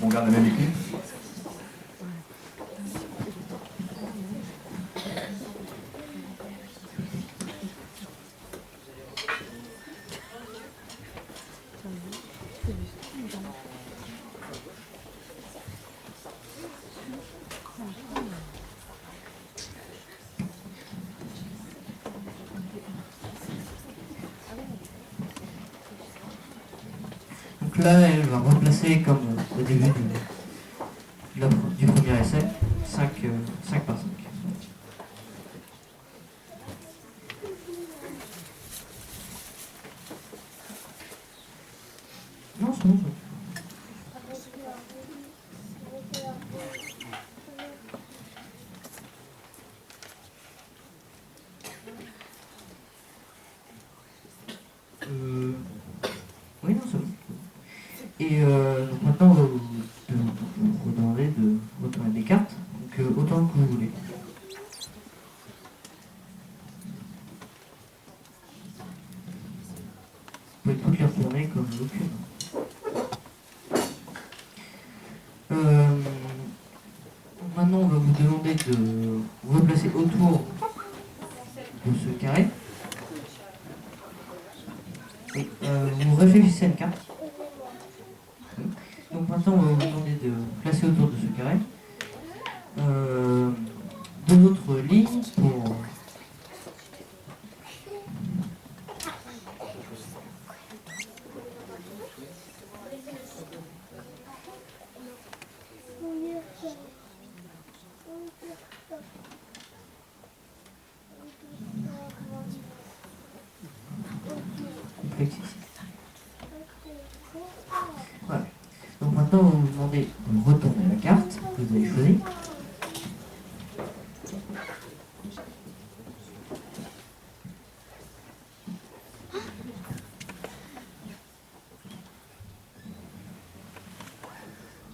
On garde la même équipe. Donc là, elle va replacer comme au début du premier essai, 5 par 5. Non, c'est bon. Et donc maintenant, on va vous demander de retourner des cartes, donc autant que vous voulez. Vous pouvez toutes les retourner comme aucune. Maintenant, on va vous demander de vous replacer autour de ce carré. Et vous réfléchissez à une carte. Donc maintenant, on va vous demander de placer autour de ce carré deux autres lignes pour... Voilà. Donc maintenant, on va vous demander de retourner la carte que vous avez choisie.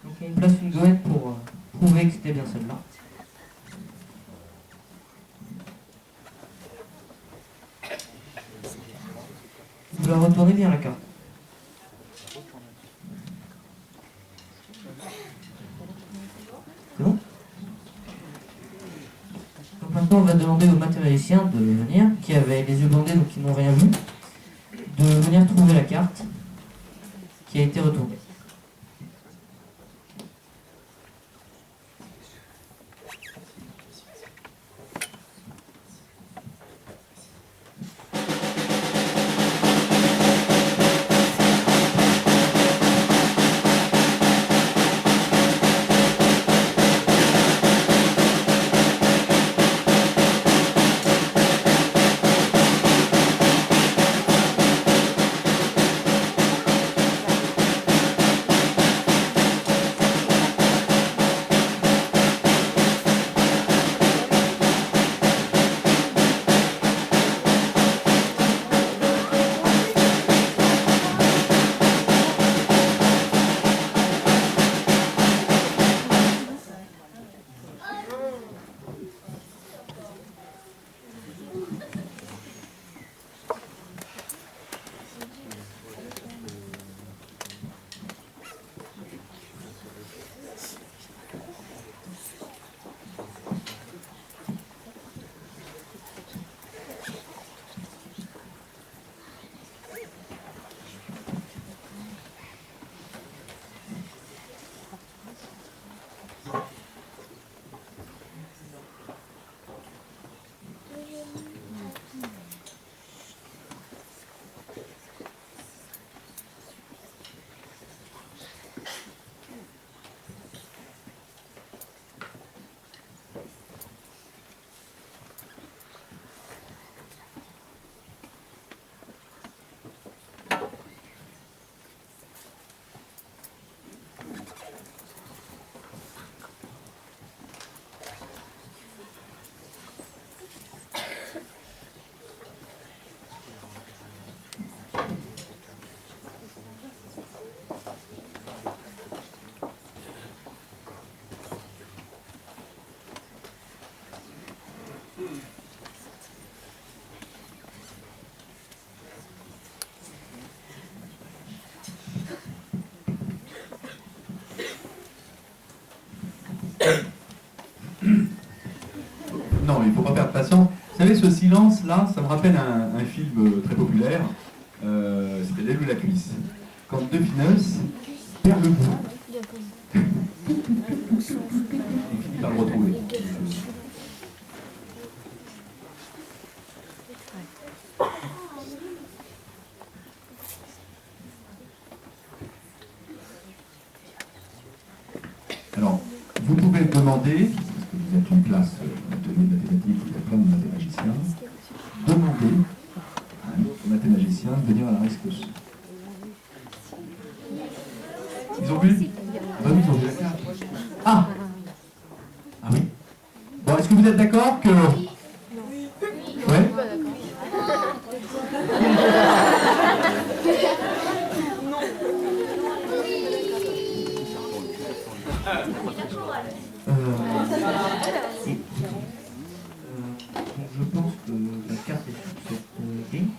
Donc il me place une goélette pour prouver que c'était bien celle-là. Vous la retournez bien la carte. C'est bon? Donc maintenant on va demander aux mathématiciens de venir, qui avaient les yeux bandés donc qui n'ont rien vu, de venir trouver la carte qui a été retournée. Non, il ne faut pas perdre patience. Vous savez, ce silence-là, ça me rappelle un film très populaire. C'était L'aile ou la cuisse. Quand deux fineuses perdent le bout. Il finit par le retrouver. Alors, vous pouvez demander, parce que vous êtes une classe d'atelier de mathématiques, il y a plein de mathématiciens, demandez à un autre mathématicien de venir à la rescousse. Ils ont vu? Bah oui, ils ont vu la carte. Ah! Ah oui? Bon, est-ce que vous êtes d'accord que... Ouais? Donc je pense que la carte est sur cette ligne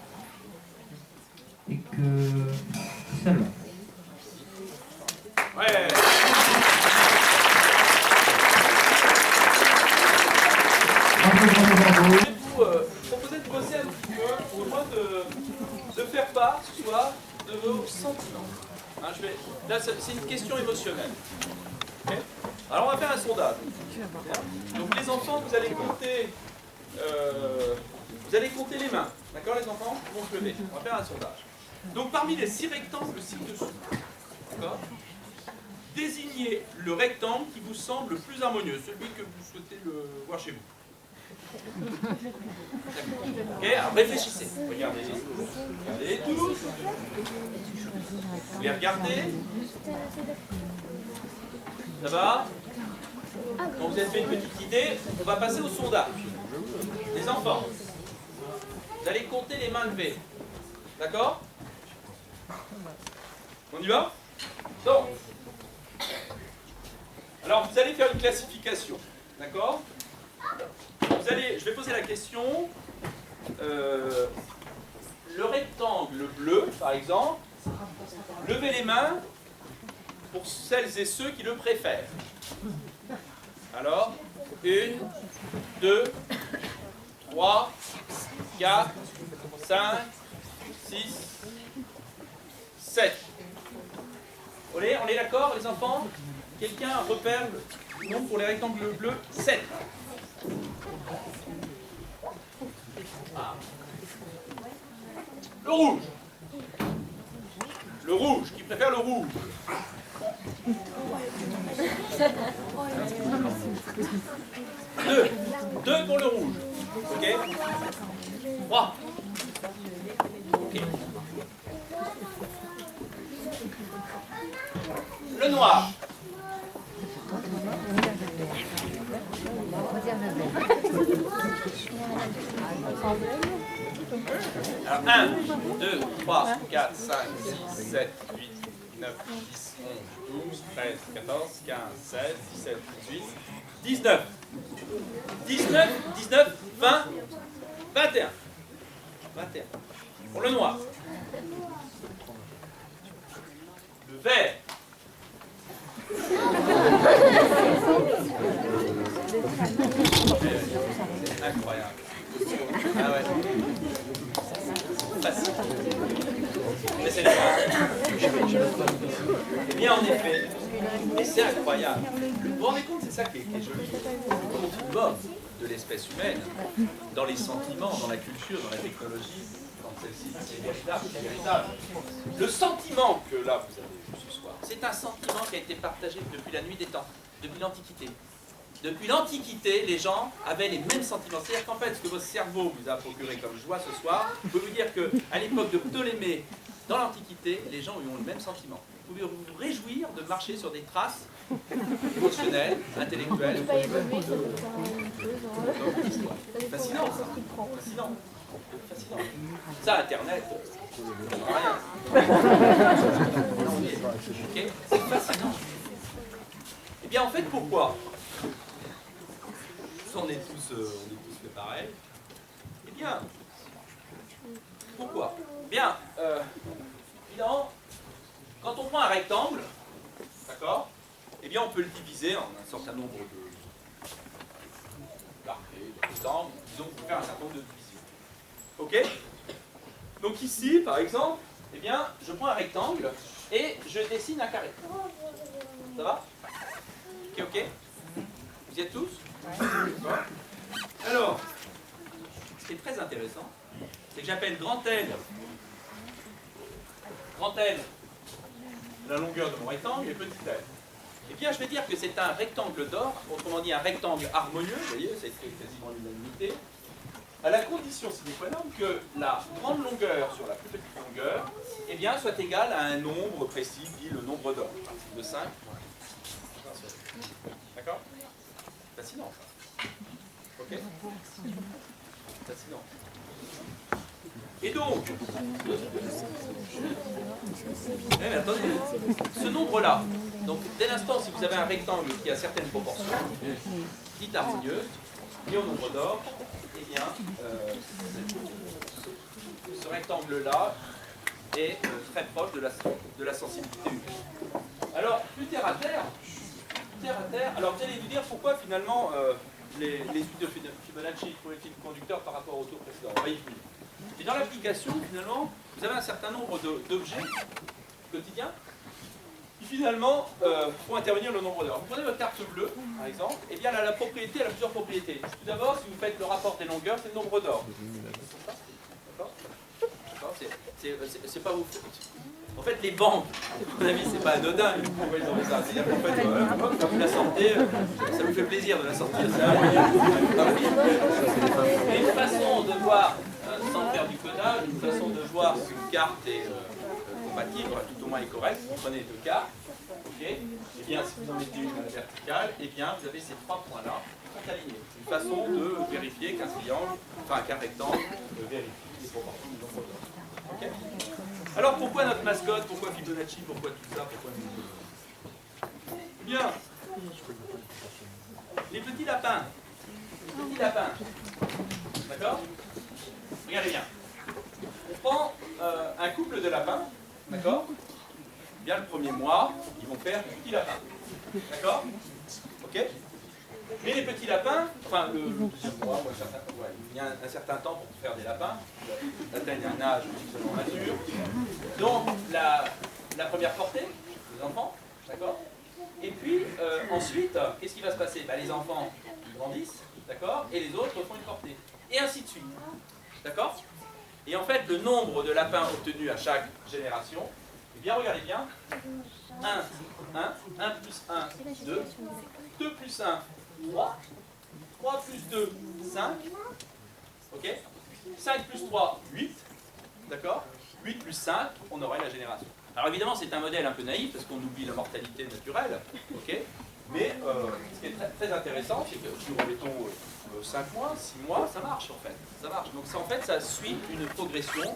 et que celle-là. Ouais. Je vais vous proposer de bosser un petit peu, au moins de faire part ce soir de vos sentiments. Hein, là, c'est une question émotionnelle. Okay. Alors, on va faire un sondage. Donc, les enfants, vous allez compter les mains. D'accord, les enfants? Ils vont se lever. On va faire un sondage. Donc, parmi les 6 rectangles ci-dessous, d'accord, désignez le rectangle qui vous semble le plus harmonieux, celui que vous souhaitez voir chez vous. Ok, alors réfléchissez. Regardez tous. Vous les regardez. Ça va? Donc vous avez fait une petite idée. On va passer au sondage. Les enfants, vous allez compter les mains levées. D'accord? On y va? Donc, alors vous allez faire une classification. D'accord? Je vais poser la question. Le rectangle bleu, par exemple, levez les mains pour celles et ceux qui le préfèrent. Alors, 1, 2, 3, 4, 5, 6, 7. On est d'accord, les enfants? Quelqu'un repère le nom pour les rectangles bleus? 7. Ah. Le rouge. Le rouge, qui préfère le rouge? 2 pour le rouge. Ok. 3. Ok. Le noir. Alors 1, 2, 3, 4, 5, 6, 7, 8, 9, 10, 11, 12, 13, 14, 15, 16, 17, 18, 19. 19, 19, 20, 21. 21. Pour le noir. Le vert. Incroyable. Ah ouais. Facile. Mais c'est le bien en effet. Et c'est incroyable. Vous vous rendez compte, c'est ça qui est joli. Le contribuum de l'espèce humaine, dans les sentiments, dans la culture, dans la technologie, dans celle-ci, c'est véritable, c'est véritable. Le sentiment que là vous avez vu ce soir, c'est un sentiment qui a été partagé depuis la nuit des temps, depuis l'Antiquité. Depuis l'Antiquité, les gens avaient les mêmes sentiments. C'est-à-dire qu'en fait, ce que votre cerveau vous a procuré comme joie ce soir, je peux vous dire qu'à l'époque de Ptolémée, dans l'Antiquité, les gens ont eu le même sentiment. Vous pouvez vous réjouir de marcher sur des traces émotionnelles, intellectuelles. Fascinant, ça. Fascinant. Fascinant. Ça, Internet, rien. Okay. C'est fascinant. Eh bien, en fait, pourquoi? On est tous fait pareil. Eh bien, pourquoi? Bien, évidemment, quand on prend un rectangle, d'accord, eh bien on peut le diviser en un certain nombre de carrés, de rectangles, disons qu'on peut faire un certain nombre de divisions. Ok? Donc ici, par exemple, eh bien, je prends un rectangle et je dessine un carré. Ça va? Ok, ok? Vous y êtes tous? Alors, ce qui est très intéressant, c'est que j'appelle grand L la longueur de mon rectangle et petit l. Eh bien, je vais dire que c'est un rectangle d'or, autrement dit un rectangle harmonieux, vous voyez, c'est quasiment l'unanimité, à la condition sine qua non que la grande longueur sur la plus petite longueur, eh bien, soit égale à un nombre précis, dit le nombre d'or, de 5. D'accord? Fascinant, ça. Ok? Fascinant. Et donc, mais attendez, ce nombre-là, donc dès l'instant, si vous avez un rectangle qui a certaines proportions, dites harmonieuses, lié au nombre d'or, eh bien, ce rectangle-là est très proche de la sensibilité unique. Alors, plus terre à terre, alors vous allez nous dire pourquoi finalement les suites de Fibonacci font-ils conducteurs par rapport au tour précédent. On va y venir. Et dans l'application, finalement, vous avez un certain nombre d'objets quotidiens qui finalement font intervenir le nombre d'heures. Vous prenez votre carte bleue, par exemple, et bien là, la propriété, elle a plusieurs propriétés. Tout d'abord, si vous faites le rapport des longueurs, c'est le nombre d'or. D'accord. C'est pas vous. En fait, les banques, à mon avis, c'est pas anodin, pourquoi ils ont fait ça. C'est-à-dire qu'en fait, quand vous la sortez, ça vous fait plaisir de la sortir. Et une façon de voir, sans faire du codage, une façon de voir si une carte est compatible, tout au moins est correcte. Vous prenez deux cartes, ok, et bien si vous en mettez une verticale, et bien vous avez ces trois points-là qui sont alignés. Une façon de vérifier qu'un triangle, enfin qu'un rectangle, vérifie les proportions du nombre d'or. Okay. Alors pourquoi notre mascotte, pourquoi Fibonacci, pourquoi tout ça, pourquoi nous... Bien, les petits lapins, d'accord? Regardez bien, on prend un couple de lapins, d'accord? Bien le premier mois, ils vont faire des petits lapins, d'accord? Ok? Mais les petits lapins, enfin le deuxième mois, il y a un certain temps pour faire des lapins, ils atteignent un âge suffisamment mature. Donc la première portée, les enfants, d'accord? Et puis ensuite, qu'est-ce qui va se passer? Les enfants ils grandissent, d'accord? Et les autres font une portée. Et ainsi de suite. D'accord? Et en fait, le nombre de lapins obtenus à chaque génération, eh bien regardez bien, 1 plus 1, 2, 2 plus 1, 3, 3 plus 2, 5, ok, 5 plus 3, 8, d'accord, 8 plus 5, on aurait la génération. Alors évidemment c'est un modèle un peu naïf parce qu'on oublie la mortalité naturelle, ok, mais ce qui est très, très intéressant, c'est que si nous remettons 5 mois, 6 mois, ça marche en fait, ça marche. Donc ça, en fait ça suit une progression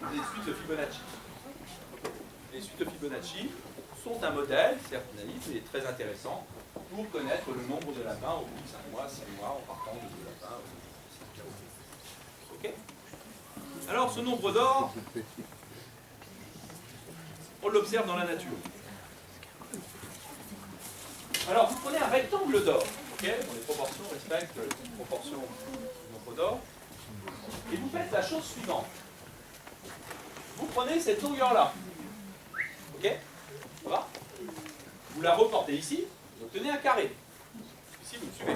des suites de Fibonacci. Les suites de Fibonacci sont un modèle, certes naïf, mais très intéressant pour connaître le nombre de lapins au bout de 5 mois, 6 mois, en partant de 2 lapins. Ok? Alors, ce nombre d'or, on l'observe dans la nature. Alors, vous prenez un rectangle d'or, ok? Dont les proportions respectent les proportions du nombre d'or, et vous faites la chose suivante. Vous prenez cette longueur-là, ok? Ça va? Vous la reportez ici, vous obtenez un carré. Ici, vous me suivez.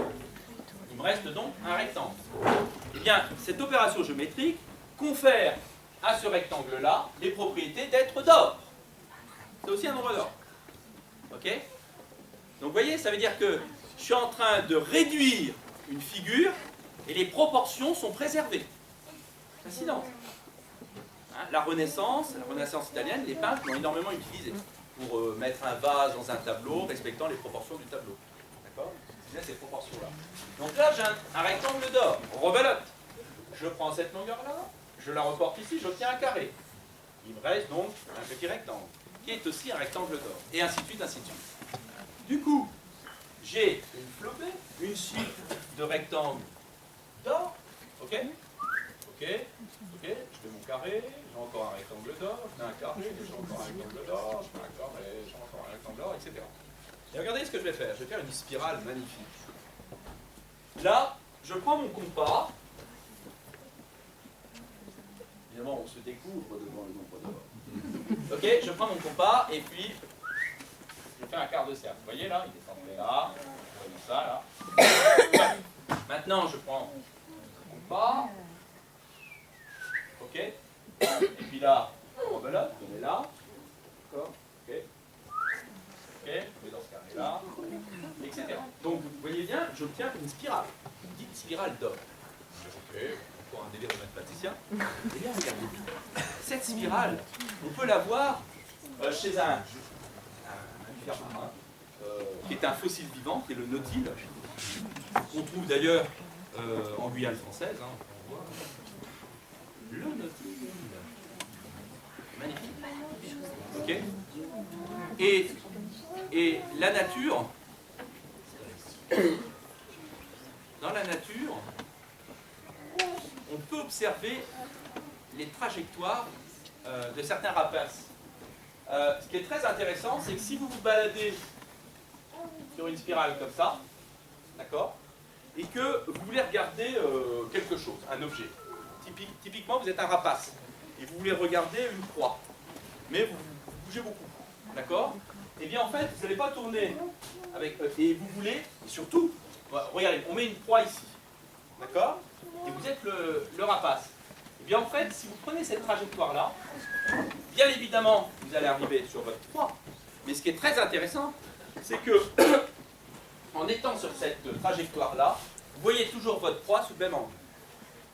Il me reste donc un rectangle. Eh bien, cette opération géométrique confère à ce rectangle-là les propriétés d'être d'or. C'est aussi un nombre d'or. Ok? Donc, vous voyez, ça veut dire que je suis en train de réduire une figure et les proportions sont préservées. Fascinant. Hein, la Renaissance italienne, les peintres l'ont énormément utilisé pour mettre un vase dans un tableau respectant les proportions du tableau. D'accord? Il y a ces proportions-là. Donc là, j'ai un rectangle d'or. Rebelote. Je prends cette longueur-là, je la reporte ici, j'obtiens un carré. Il me reste donc un petit rectangle, qui est aussi un rectangle d'or. Et ainsi de suite, ainsi de suite. Du coup, j'ai une flopée, une suite de rectangles d'or. Ok? Ok, je fais mon carré, j'ai encore un rectangle d'or, je fais un carré, j'ai encore un rectangle d'or, je fais un carré, j'ai encore un rectangle d'or, etc. Et regardez ce que je vais faire. Je vais faire une spirale magnifique. Là, je prends mon compas. Évidemment, on se découvre devant le nombre d'or. Ok, je prends mon compas et puis je fais un quart de cercle. Vous voyez là, il est centré là, comme ça, là. Maintenant, je prends mon compas. Ok? Et puis là, on rebelote, on est là. D'accord? Ok? Ok? On est dans ce carré-là. Etc. Donc, vous voyez bien, j'obtiens une spirale. Une petite spirale d'or. Ok, pour un délire de mathématicien. Et bien, regardez. Cette spirale, on peut la voir chez un mammifère marin, qui est un fossile vivant, qui est le nautile. On trouve d'ailleurs en Guyane française. Hein, on voit. le nautique. Magnifique. Ok. Et la nature, dans la nature, on peut observer les trajectoires de certains rapaces. Ce qui est très intéressant, c'est que si vous vous baladez sur une spirale comme ça, d'accord, et que vous voulez regarder quelque chose, un objet. Typiquement, vous êtes un rapace, et vous voulez regarder une proie, mais vous bougez beaucoup, d'accord? Eh bien, en fait, vous n'allez pas tourner avec... et vous voulez, et surtout, regardez, on met une proie ici, d'accord? Et vous êtes le rapace. Eh bien, en fait, si vous prenez cette trajectoire-là, bien évidemment, vous allez arriver sur votre proie. Mais ce qui est très intéressant, c'est que, en étant sur cette trajectoire-là, vous voyez toujours votre proie sous le même angle.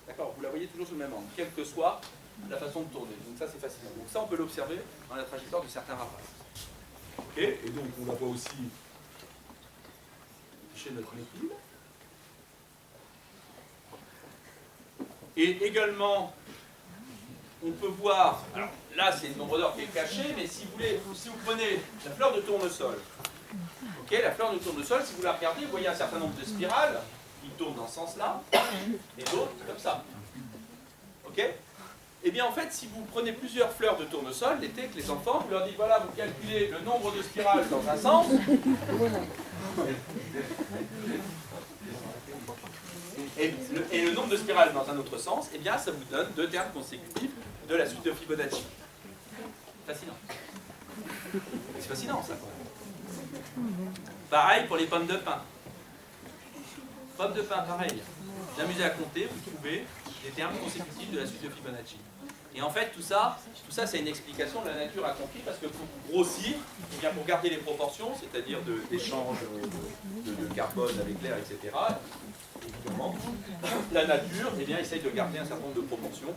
D'accord? Vous la voyez toujours sous le même angle, quelle que soit la façon de tourner. Donc ça, c'est fascinant. Donc ça, on peut l'observer dans la trajectoire de certains rapaces. Ok? Et donc, on la voit aussi chez notre méthyle. Et également, on peut voir, alors là c'est le nombre d'heures qui est caché, mais si vous voulez, si vous prenez la fleur de tournesol, ok, la fleur de tournesol, si vous la regardez, vous voyez un certain nombre de spirales qui tournent dans ce sens-là, et d'autres comme ça. Ok? Et bien en fait, si vous prenez plusieurs fleurs de tournesol, l'été avec les enfants, vous leur dites voilà, vous calculez le nombre de spirales dans un sens, et le nombre de spirales dans un autre sens, et bien ça vous donne 2 termes consécutifs de la suite de Fibonacci. Fascinant. C'est fascinant ça. Pareil pour les pommes de pin. Pommes de pin, pareil. Vous amusez à compter, vous trouvez des termes consécutifs de la suite de Fibonacci. Et en fait, tout ça c'est une explication de la nature accomplie, parce que pour grossir, eh bien, pour garder les proportions, c'est-à-dire d'échange de carbone avec l'air, etc., évidemment, la nature eh bien, essaye de garder un certain nombre de proportions.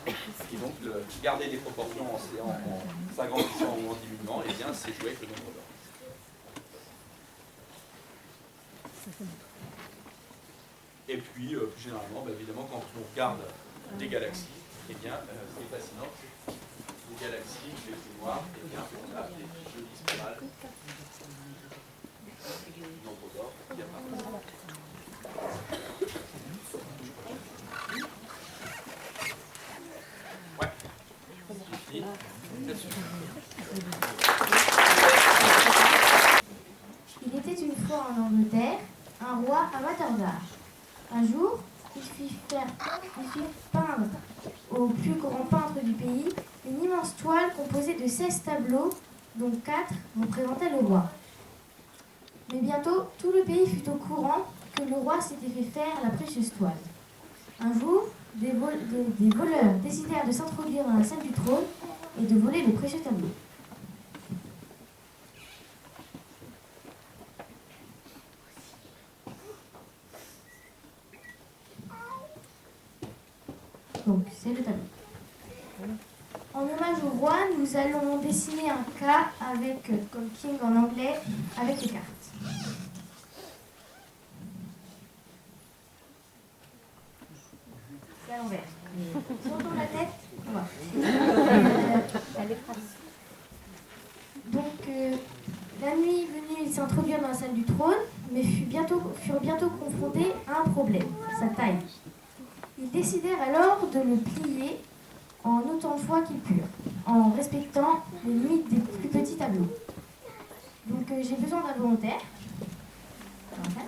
Et donc, garder des proportions en s'agrandissant ou en diminuant, eh bien, c'est jouer avec le nombre d'or. Et puis, plus généralement, bah, évidemment, quand on regarde des galaxies, eh bien, ce qui est fascinant, c'est que les galaxies, les trous noirs, eh bien, on a des jolies spirales. Nombre d'or qui apparaissent. Ouais. Il était une fois en Angleterre un roi amateur d'art. Un jour, il fit peindre au plus grand peintre du pays une immense toile composée de 16 tableaux, dont 4 représentaient le roi. Mais bientôt, tout le pays fut au courant que le roi s'était fait faire la précieuse toile. Un jour, des voleurs décidèrent de s'introduire dans la salle du trône et de voler le précieux tableau. Donc, c'est le tableau. En hommage au roi, nous allons dessiner un K avec, comme King en anglais, avec les cartes. C'est à l'envers. Si on tourne la tête, on va. Donc, la nuit venue, ils s'introduirent dans la salle du trône, mais furent bientôt confrontés à un problème, sa taille. Ils décidèrent alors de le plier en autant de fois qu'ils purent, en respectant les limites des plus petits tableaux. Donc j'ai besoin d'un volontaire. Voilà.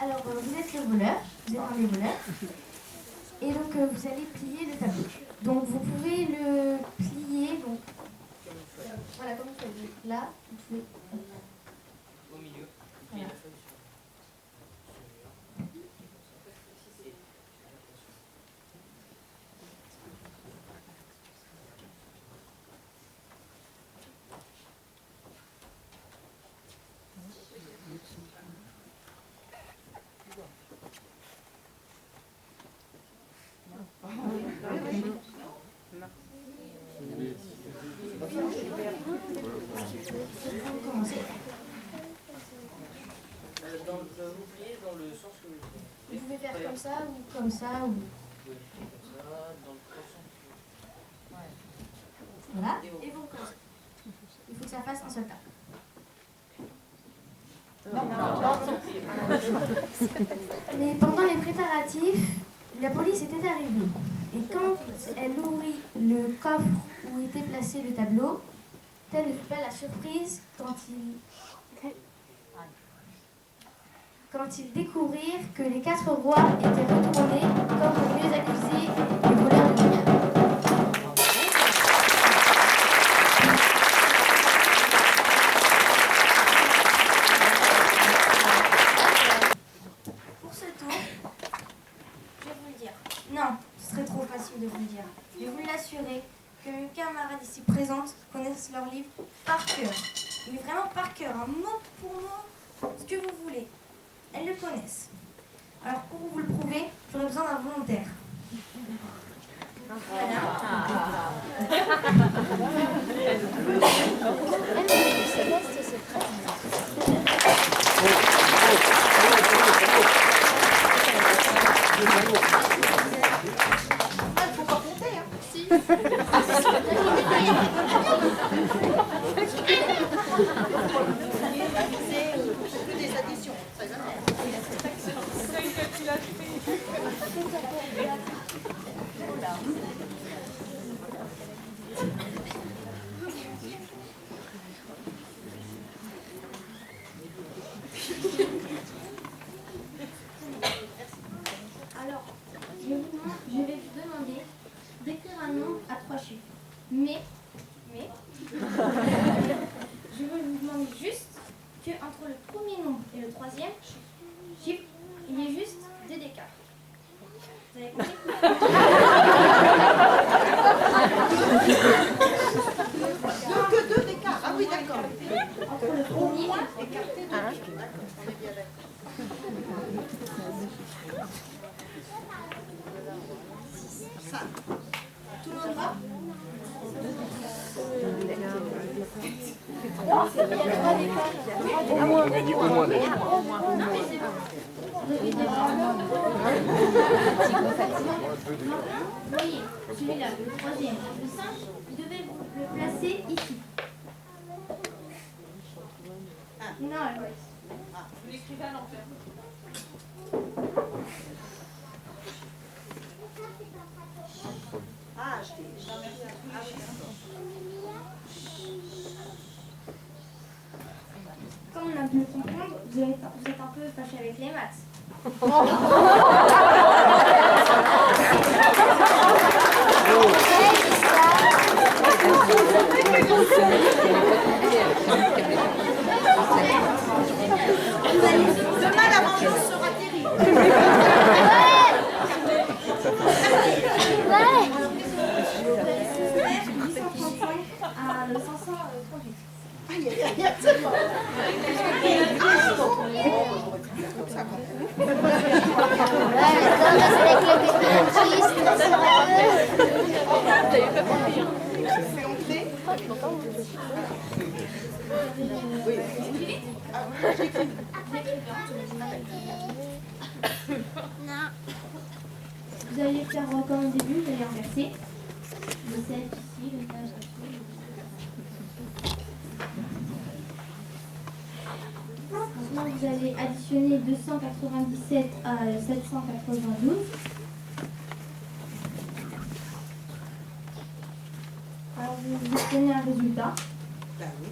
Alors vous êtes le voleur, vous êtes un des voleurs. Et donc vous allez plier le tableau. Donc vous pouvez le plier, donc voilà, comme vous faites là, vous pouvez Au milieu. Voilà. pied dans le sens que vous Vous pouvez faire comme ça ou comme ça. Ou... pouvez faire comme ça, dans le sens que Voilà. Et vous recommencez. Il faut que ça fasse un seul tas. Mais pendant les préparatifs, la police était arrivée. Et quand elle ouvrit le coffre où était placé le tableau, telle ne fut pas la surprise quand ils découvrirent que les 4 rois étaient retournés comme les mieux accusés des voleurs de lumière. Pour ce tour, je vais vous le dire. Non, ce serait trop facile de vous le dire. Je vais vous l'assurer que mes camarades ici présentes connaissent leur livre par cœur. Mais vraiment par cœur, un mot pour mot, ce que vous voulez. Elles le connaissent. Alors pour vous le prouver, j'aurais besoin d'un volontaire. Il faut pas compter, hein. Si. C'est des additions. C'est une calculatrice. Alors, je vais vous demander d'écrire un nombre à 3 chiffres. Mais, je veux vous demander juste qu'entre le premier nombre et le troisième chiffre, il y ait juste 2 d'écart. Vous avez compris? Donc que 2 d'écart. Ah oui, d'accord. Entre le premier Écarté de 2. On est bien d'accord. Ça. Tout le monde va? Voyez, celui-là, le troisième, le 5, vous devez le placer ici. Non, Aloïs. Vous l'écrivez à l'envers. Ah, je t'ai. Comme on a pu le comprendre, vous êtes un peu fâché avec les maths. Demain, la vengeance sera terrible. Faire 835 à 538. Aïe, aïe, aïe, c'est bon. C'est honté. Oui. Vous allez faire comme au début, vous allez inverser. Le 7 ici, le 9 ici. Maintenant, vous allez additionner 297 à 792. Alors, vous obtenez un résultat. Ben oui.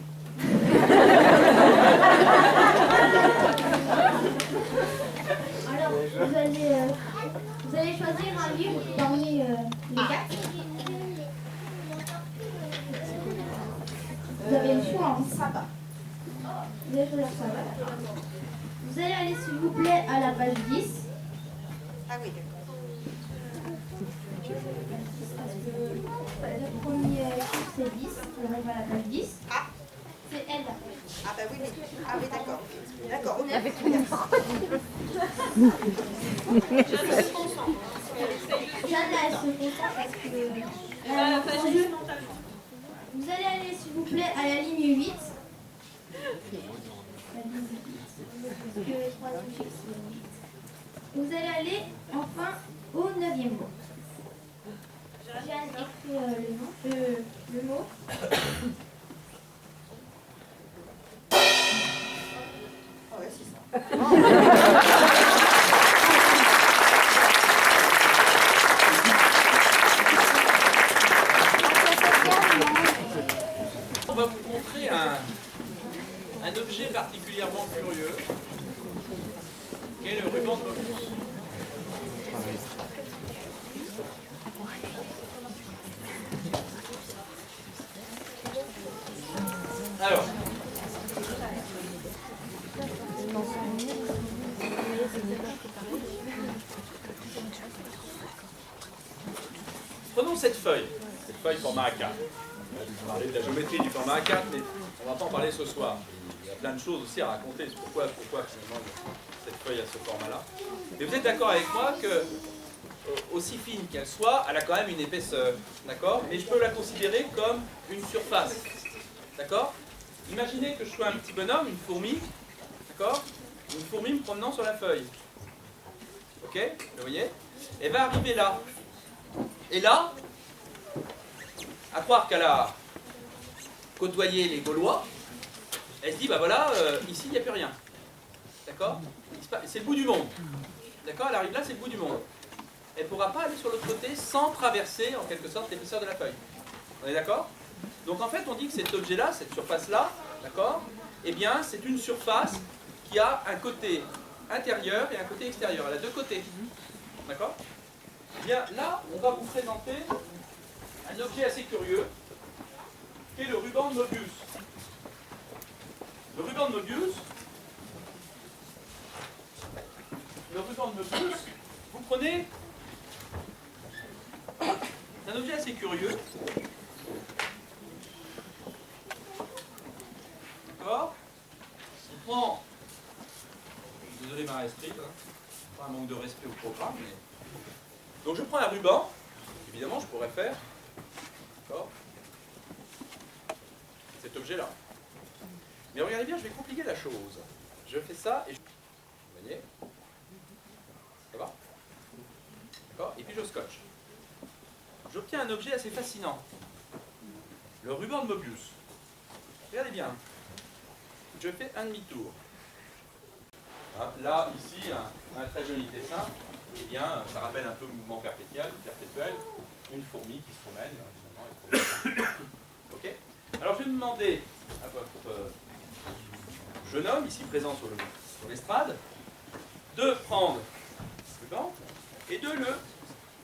Alors, vous allez choisir un livre parmi les 4. Vous avez le choix, hein. Ça va. Vous allez choisir ça. Vous allez aller, s'il vous plaît, à la page 10. Ah oui, d'accord. Le premier chiffre, c'est 10. On arrive à la page 10. Ah. C'est elle. Ah ben oui, mais... Ah oui, d'accord. D'accord, ok. Avec Jeanne, elle se concentre parce que... À la page 10 mentalement. Vous allez aller, s'il vous plaît, à la ligne 8. Vous allez aller enfin au 9e mot. Jeanne écrit le mot. Ah ouais, c'est ça. On va vous montrer un objet particulièrement curieux, qui est le ruban de Mobius. Alors, prenons cette feuille format A4. On va parler de la géométrie du format A4, mais on ne va pas en parler ce soir. Il y a plein de choses aussi à raconter sur pourquoi finalement cette feuille a ce format-là. Mais vous êtes d'accord avec moi que, aussi fine qu'elle soit, elle a quand même une épaisseur, d'accord? Et je peux la considérer comme une surface, d'accord? Imaginez que je sois un petit bonhomme, une fourmi, d'accord? Une fourmi me promenant sur la feuille. Ok? Vous voyez? Elle va arriver là. Et là, à croire qu'elle a côtoyé les Gaulois, elle se dit, bah voilà, ici il n'y a plus rien. D'accord? C'est le bout du monde. D'accord? Elle arrive là, c'est le bout du monde. Elle ne pourra pas aller sur l'autre côté sans traverser en quelque sorte l'épaisseur de la feuille. On est d'accord? Donc en fait, on dit que cet objet-là, cette surface-là, d'accord? Eh bien, c'est une surface qui a un côté intérieur et un côté extérieur. Elle a deux côtés. D'accord? Eh bien, là, on va vous présenter un objet assez curieux, qui est le ruban de Mobius. Le ruban de Mobius, vous prenez un objet assez curieux. D'accord? On prend, désolé ma restrite, pas un manque de respect au programme, mais... Donc je prends un ruban, évidemment je pourrais faire, d'accord, cet objet-là. Mais regardez bien, je vais compliquer la chose. Je fais ça et je... Vous voyez? Ça va? D'accord? Et puis je scotche. J'obtiens un objet assez fascinant. Le ruban de Mobius. Regardez bien. Je fais un demi-tour. Là, ici, un très joli dessin. Eh bien, ça rappelle un peu le mouvement perpétuel, une fourmi qui se promène, ok? Alors, je vais demander à votre jeune homme, ici présent sur l'estrade, de prendre le ruban et de le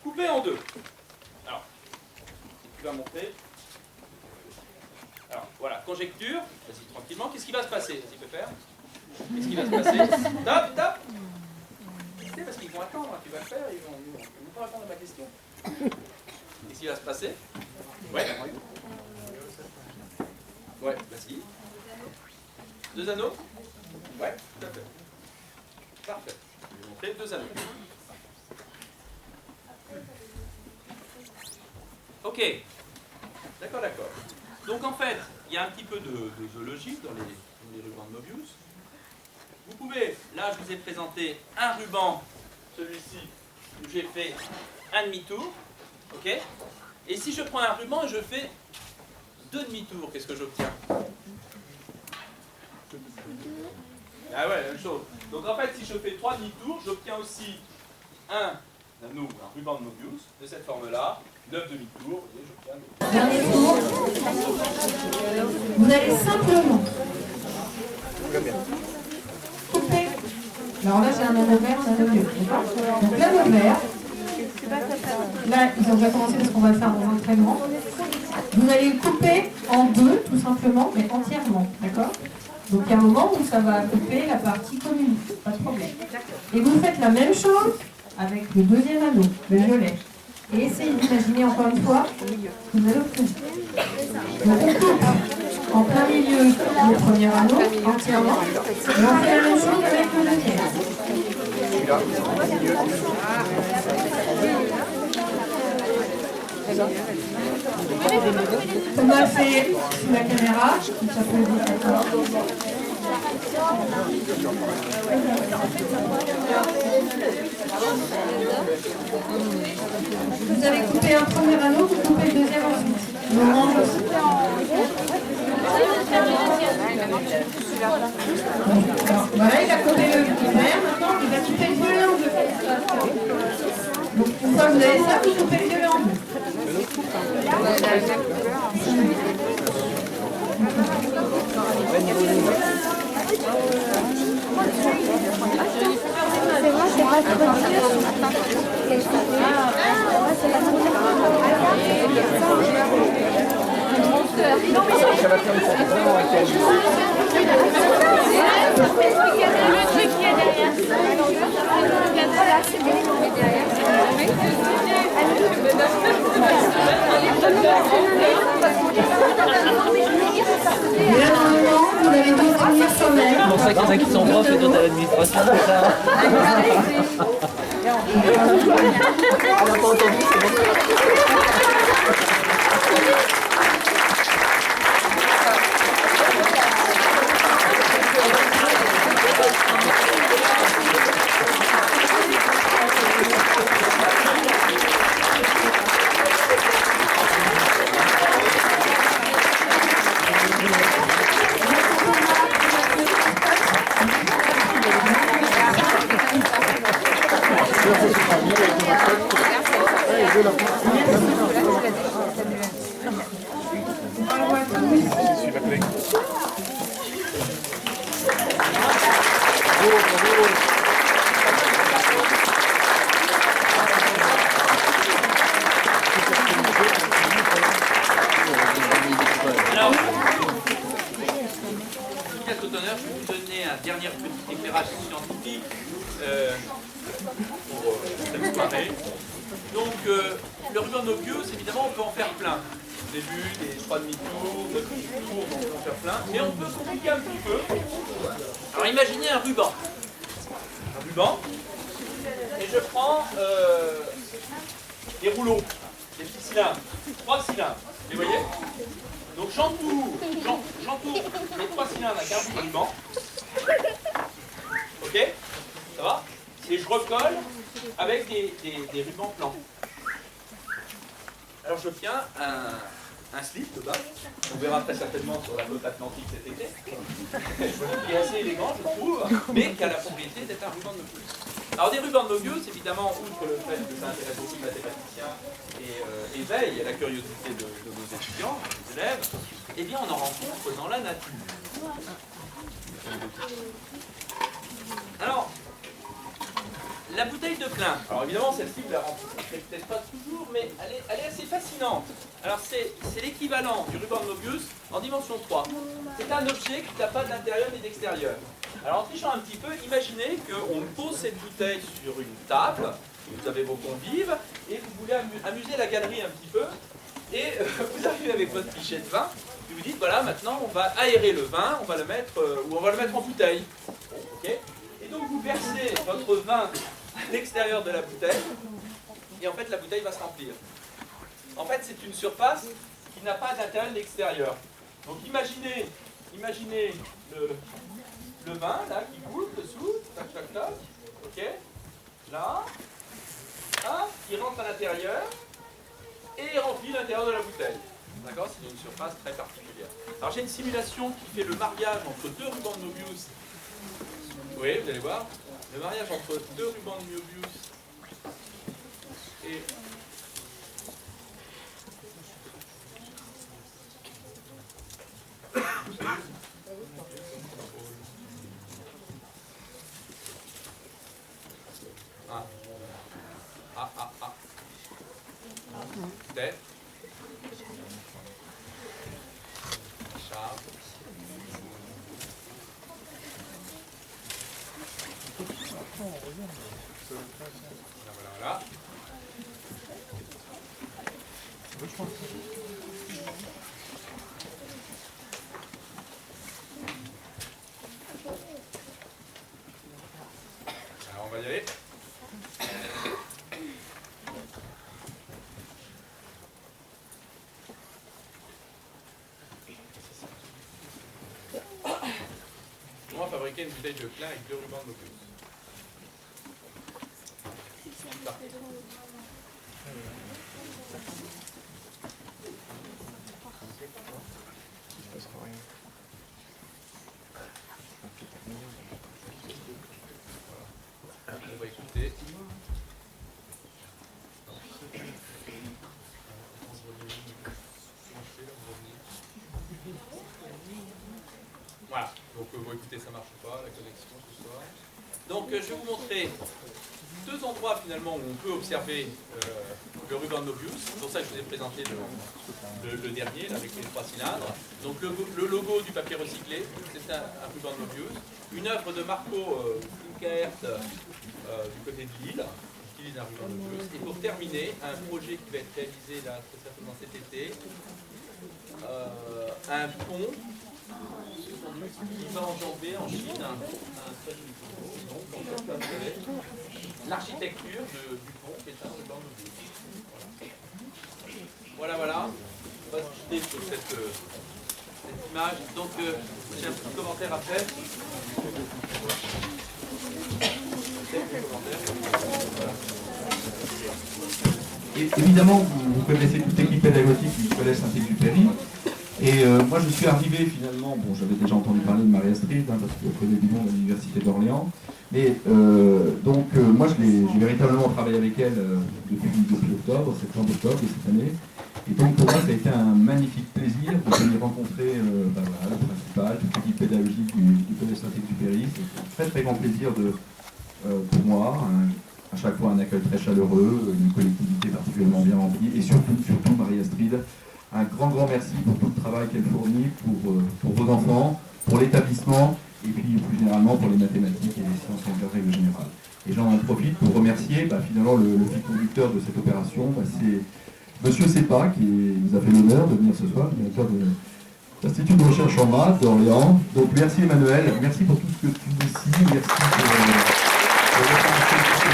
couper en deux. Alors, tu vas montrer. Alors, voilà, conjecture, vas-y tranquillement, qu'est-ce qui va se passer? Vas-y, peux faire. Qu'est-ce qui va se passer? Top, top! Parce qu'ils vont attendre, tu vas le faire, ils vont pas répondre à ma question. Qu'est-ce qui va se passer? Ouais. Ouais, vas-y. Deux anneaux? Ouais, tout à fait. Parfait. Je vais vous montrer deux anneaux. Ok. D'accord, d'accord. Donc en fait, il y a un petit peu de zoologie dans les rubans de Mobius. Vous pouvez, là je vous ai présenté un ruban, celui-ci, où j'ai fait un demi-tour, ok? Et si je prends un ruban et je fais deux demi-tours, qu'est-ce que j'obtiens? Ah ouais, la même chose. Donc en fait, si je fais trois demi-tours, j'obtiens aussi un ruban de Mobius, de cette forme-là, 9 demi-tours, et j'obtiens... Dernier tour. Vous allez simplement couper. Alors là, j'ai un anneau vert, un anneau bleu. D'accord? Donc l'anneau vert, là, ils ont déjà commencé parce qu'on va le faire dans l'entraînement. Vous allez le couper en deux, tout simplement, mais entièrement. D'accord? Donc il y a un moment où ça va couper la partie commune, pas de problème. Et vous faites la même chose avec le deuxième anneau, le violet. Et essayez d'imaginer encore une fois que vous allez obtenir. Donc on coupe en plein milieu le premier anneau entièrement. Et on fait la même chose avec le deuxième. On a fait sous la caméra, ça peut être d'accord. Vous avez coupé un premier anneau, vous coupez le deuxième ensuite. Alors, voilà, il a coupé le vert, maintenant il va couper le violet en deux. Donc une fois que vous avez ça, vous coupez le violet en deux. C'est moi, c'est pas trop dur. Ça va faire une comparaison avec elle. Le truc qui est derrière. Voilà, c'est bien. Et là, normalement, vous allez tous venir sur même. C'est pour ça qu'il y en a qui sont profs et d'autres à l'administration. Elle n'a pas entendu, c'est bon. Alors, à tout honneur, je vais vous donner un dernier petit éclairage scientifique pour cette soirée. Donc, le ruban Mobius, évidemment, on peut en faire plein. Au début, des 3 demi-tours, 2 demi-tours, on peut en faire plein. Mais on peut compliquer un petit peu. Alors, imaginez un ruban. Un ruban. Et je prends des rouleaux, des petits cylindres, 3 cylindres. Vous les voyez? Donc j'entoure les 3 cylindres avec un bout de ruban. Ok? Ça va? Et je recolle avec des rubans plans. Alors j'obtiens un slip de bas. On verra très certainement sur la côte atlantique cet été. Qui est assez élégant, je trouve, mais qui a la propriété d'être un ruban de Mobius. Alors des rubans de Mobius, évidemment, outre le fait que ça intéresse beaucoup les mathématiciens et éveille la curiosité de nos étudiants, des élèves, eh bien on en rencontre dans la nature. Alors, la bouteille de Klein. Alors évidemment, celle-ci, vous la rencontrez peut-être pas toujours, mais elle est assez fascinante. Alors c'est l'équivalent du ruban de Mobius en dimension 3. C'est un objet qui n'a pas d'intérieur ni d'extérieur. Alors en trichant un petit peu, imaginez qu'on pose cette bouteille sur une table, vous avez vos convives, et vous voulez amuser la galerie un petit peu, et vous arrivez avec votre pichet de vin, et vous dites, voilà, maintenant on va aérer le vin, on va le mettre, ou on va le mettre en bouteille. Okay. Et donc vous versez votre vin à l'extérieur de la bouteille, et en fait la bouteille va se remplir. En fait c'est une surface qui n'a pas d'intérieur ni d'extérieur. Donc imaginez le vin là qui coule dessous, tac tac tac, ok, là, il rentre à l'intérieur et remplit l'intérieur de la bouteille. D'accord, c'est une surface très particulière. Alors j'ai une simulation qui fait le mariage entre 2 rubans de Mobius. Oui, vous allez voir, le mariage entre 2 rubans de Mobius et Peut-être. Charles. Voilà. Alors on va y aller. fabriquer une bouteille de clin avec 2 rubans de Mobius. Parfait. On va écouter. Voilà, donc vous écoutez, ça marche pas, la connexion, tout ça. Donc je vais vous montrer 2 endroits finalement où on peut observer le ruban de Mobius. C'est pour ça que je vous ai présenté le dernier, là, avec les 3 cylindres. Donc le logo du papier recyclé, c'est un ruban de Mobius. Une œuvre de Marco Finkaert du côté de Lille, qui utilise un ruban de Mobius. Et pour terminer, un projet qui va être réalisé là, très certainement cet été, un pont qui va enjamber en Chine l'architecture du pont qui est un ruban de Mobius. Voilà, voilà. On va se quitter sur cette image. Donc, j'ai un petit commentaire à faire. Et évidemment, vous connaissez toute l'équipe pédagogique du Collège Saint-Exupéry. Et moi, je suis arrivé finalement, bon, j'avais déjà entendu parler de Marie Astrid, parce que je connais du monde à l'Université d'Orléans. Mais moi, j'ai véritablement travaillé avec elle depuis septembre-octobre de cette année. Et donc, pour moi, ça a été un magnifique plaisir de venir rencontrer le principal, toute l'équipe pédagogique du Collège Saint-Exupéry. C'est un très très grand plaisir pour moi. À chaque fois, un accueil très chaleureux, une collectivité particulièrement bien remplie. Et surtout, Marie Astrid, un grand merci pour tout le travail qu'elle fournit pour vos enfants, pour l'établissement et puis plus généralement pour les mathématiques et les sciences en règle générale. Et j'en profite pour remercier finalement le fil conducteur de cette opération, c'est Monsieur Sepa qui nous a fait l'honneur de venir ce soir, directeur de l'Institut de recherche en maths d'Orléans. Donc merci Emmanuel, merci pour tout ce que tu dis ici, merci pour votre invitation.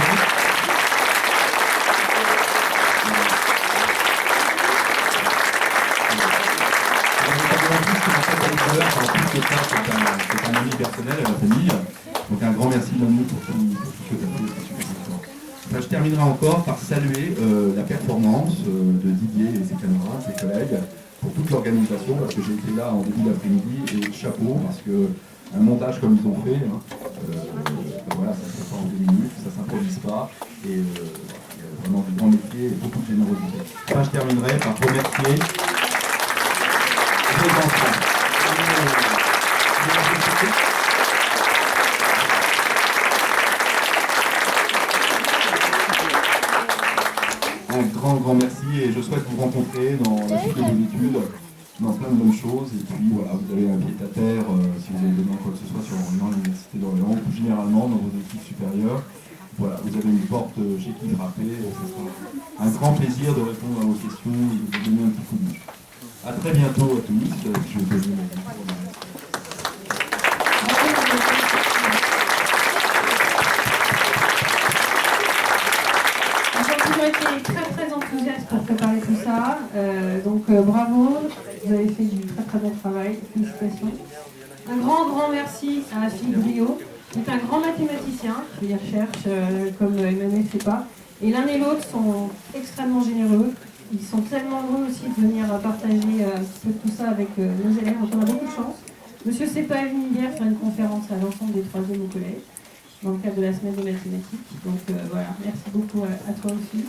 C'est un ami personnel à la famille, donc un grand merci Manu pour tout ce que tu as fait, c'est super important. Je terminerai encore par saluer la performance de Didier et ses camarades, ses collègues, pour toute l'organisation, parce que j'ai été là en début d'après-midi, et chapeau, parce qu'un montage comme ils ont fait, voilà, ça ne se fait pas en 2 minutes, ça ne s'improvise pas, et il y a vraiment du grand métier et beaucoup de générosité. Je terminerai par remercier les enfants. Un grand merci et je souhaite vous rencontrer dans la suite de vos études, dans plein de bonnes choses. Et puis voilà, vous avez un pied à terre si vous avez besoin de quoi que ce soit sur l'Université d'Orléans, ou généralement dans vos études supérieures. Voilà, vous avez une porte chez qui frapper. Ce sera un grand plaisir de répondre à vos questions et de vous donner un petit coup de main. A très bientôt à tous. Je vais vous été très enthousiaste pour préparer tout ça. Donc bravo, vous avez fait du très bon travail. Félicitations. Un grand merci à Philippe Brio, qui est un grand mathématicien, qui recherche comme Emmanuel Sepa. Et l'un et l'autre sont extrêmement généreux. Ils sont tellement heureux aussi de venir partager un petit peu tout ça avec nos élèves. Donc on a beaucoup de chance. Monsieur Sepa est venu hier faire une conférence à l'ensemble des 3e au collège, dans le cadre de la semaine des mathématiques. Donc voilà, merci beaucoup à toi aussi.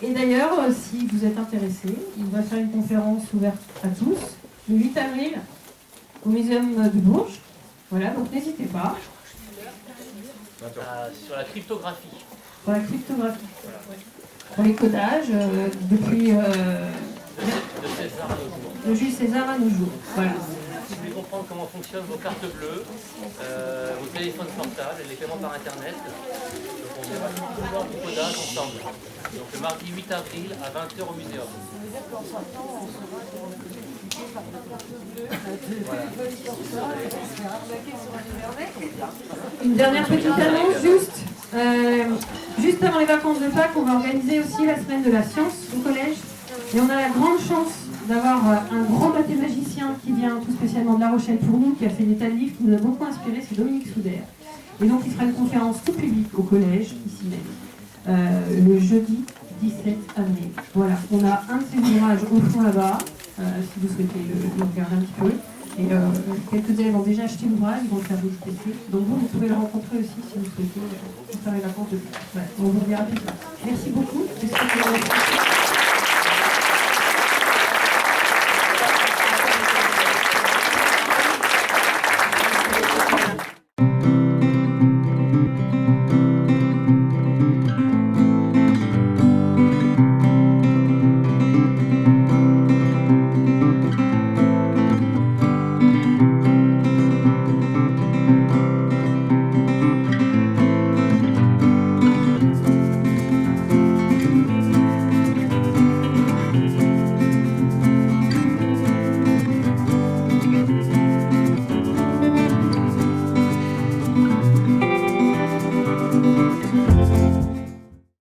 Et d'ailleurs, si vous êtes intéressés, il va faire une conférence ouverte à tous, le 8 avril, au Muséum de Bourges. Voilà, donc n'hésitez pas. Sur la cryptographie. Pour la cryptographie. Pour les codages, depuis de Jules César à nos jours. Voilà. Si vous voulez comprendre comment fonctionnent vos cartes bleues, vos téléphones portables et les paiements par internet, donc on va tout voir du codage ensemble. Donc le mardi 8 avril à 20h au Muséum. Voilà. Une dernière petite annonce, juste avant les vacances de Pâques, on va organiser aussi la semaine de la science au collège. Et on a la grande chance d'avoir un grand mathématicien qui vient tout spécialement de La Rochelle pour nous, qui a fait des tas de livres, qui nous a beaucoup inspiré, c'est Dominique Souder. Et donc il fera une conférence tout public au collège, ici même, le jeudi 17 avril. Voilà, on a un de ses ouvrages au fond là-bas, si vous souhaitez le regarder un petit peu. Et quelques élèves ont déjà acheté l'ouvrage, ils vont le faire dédicacer. Donc vous pouvez le rencontrer aussi si vous souhaitez, pour faire les vacances de voilà, on vous regarde. Merci beaucoup.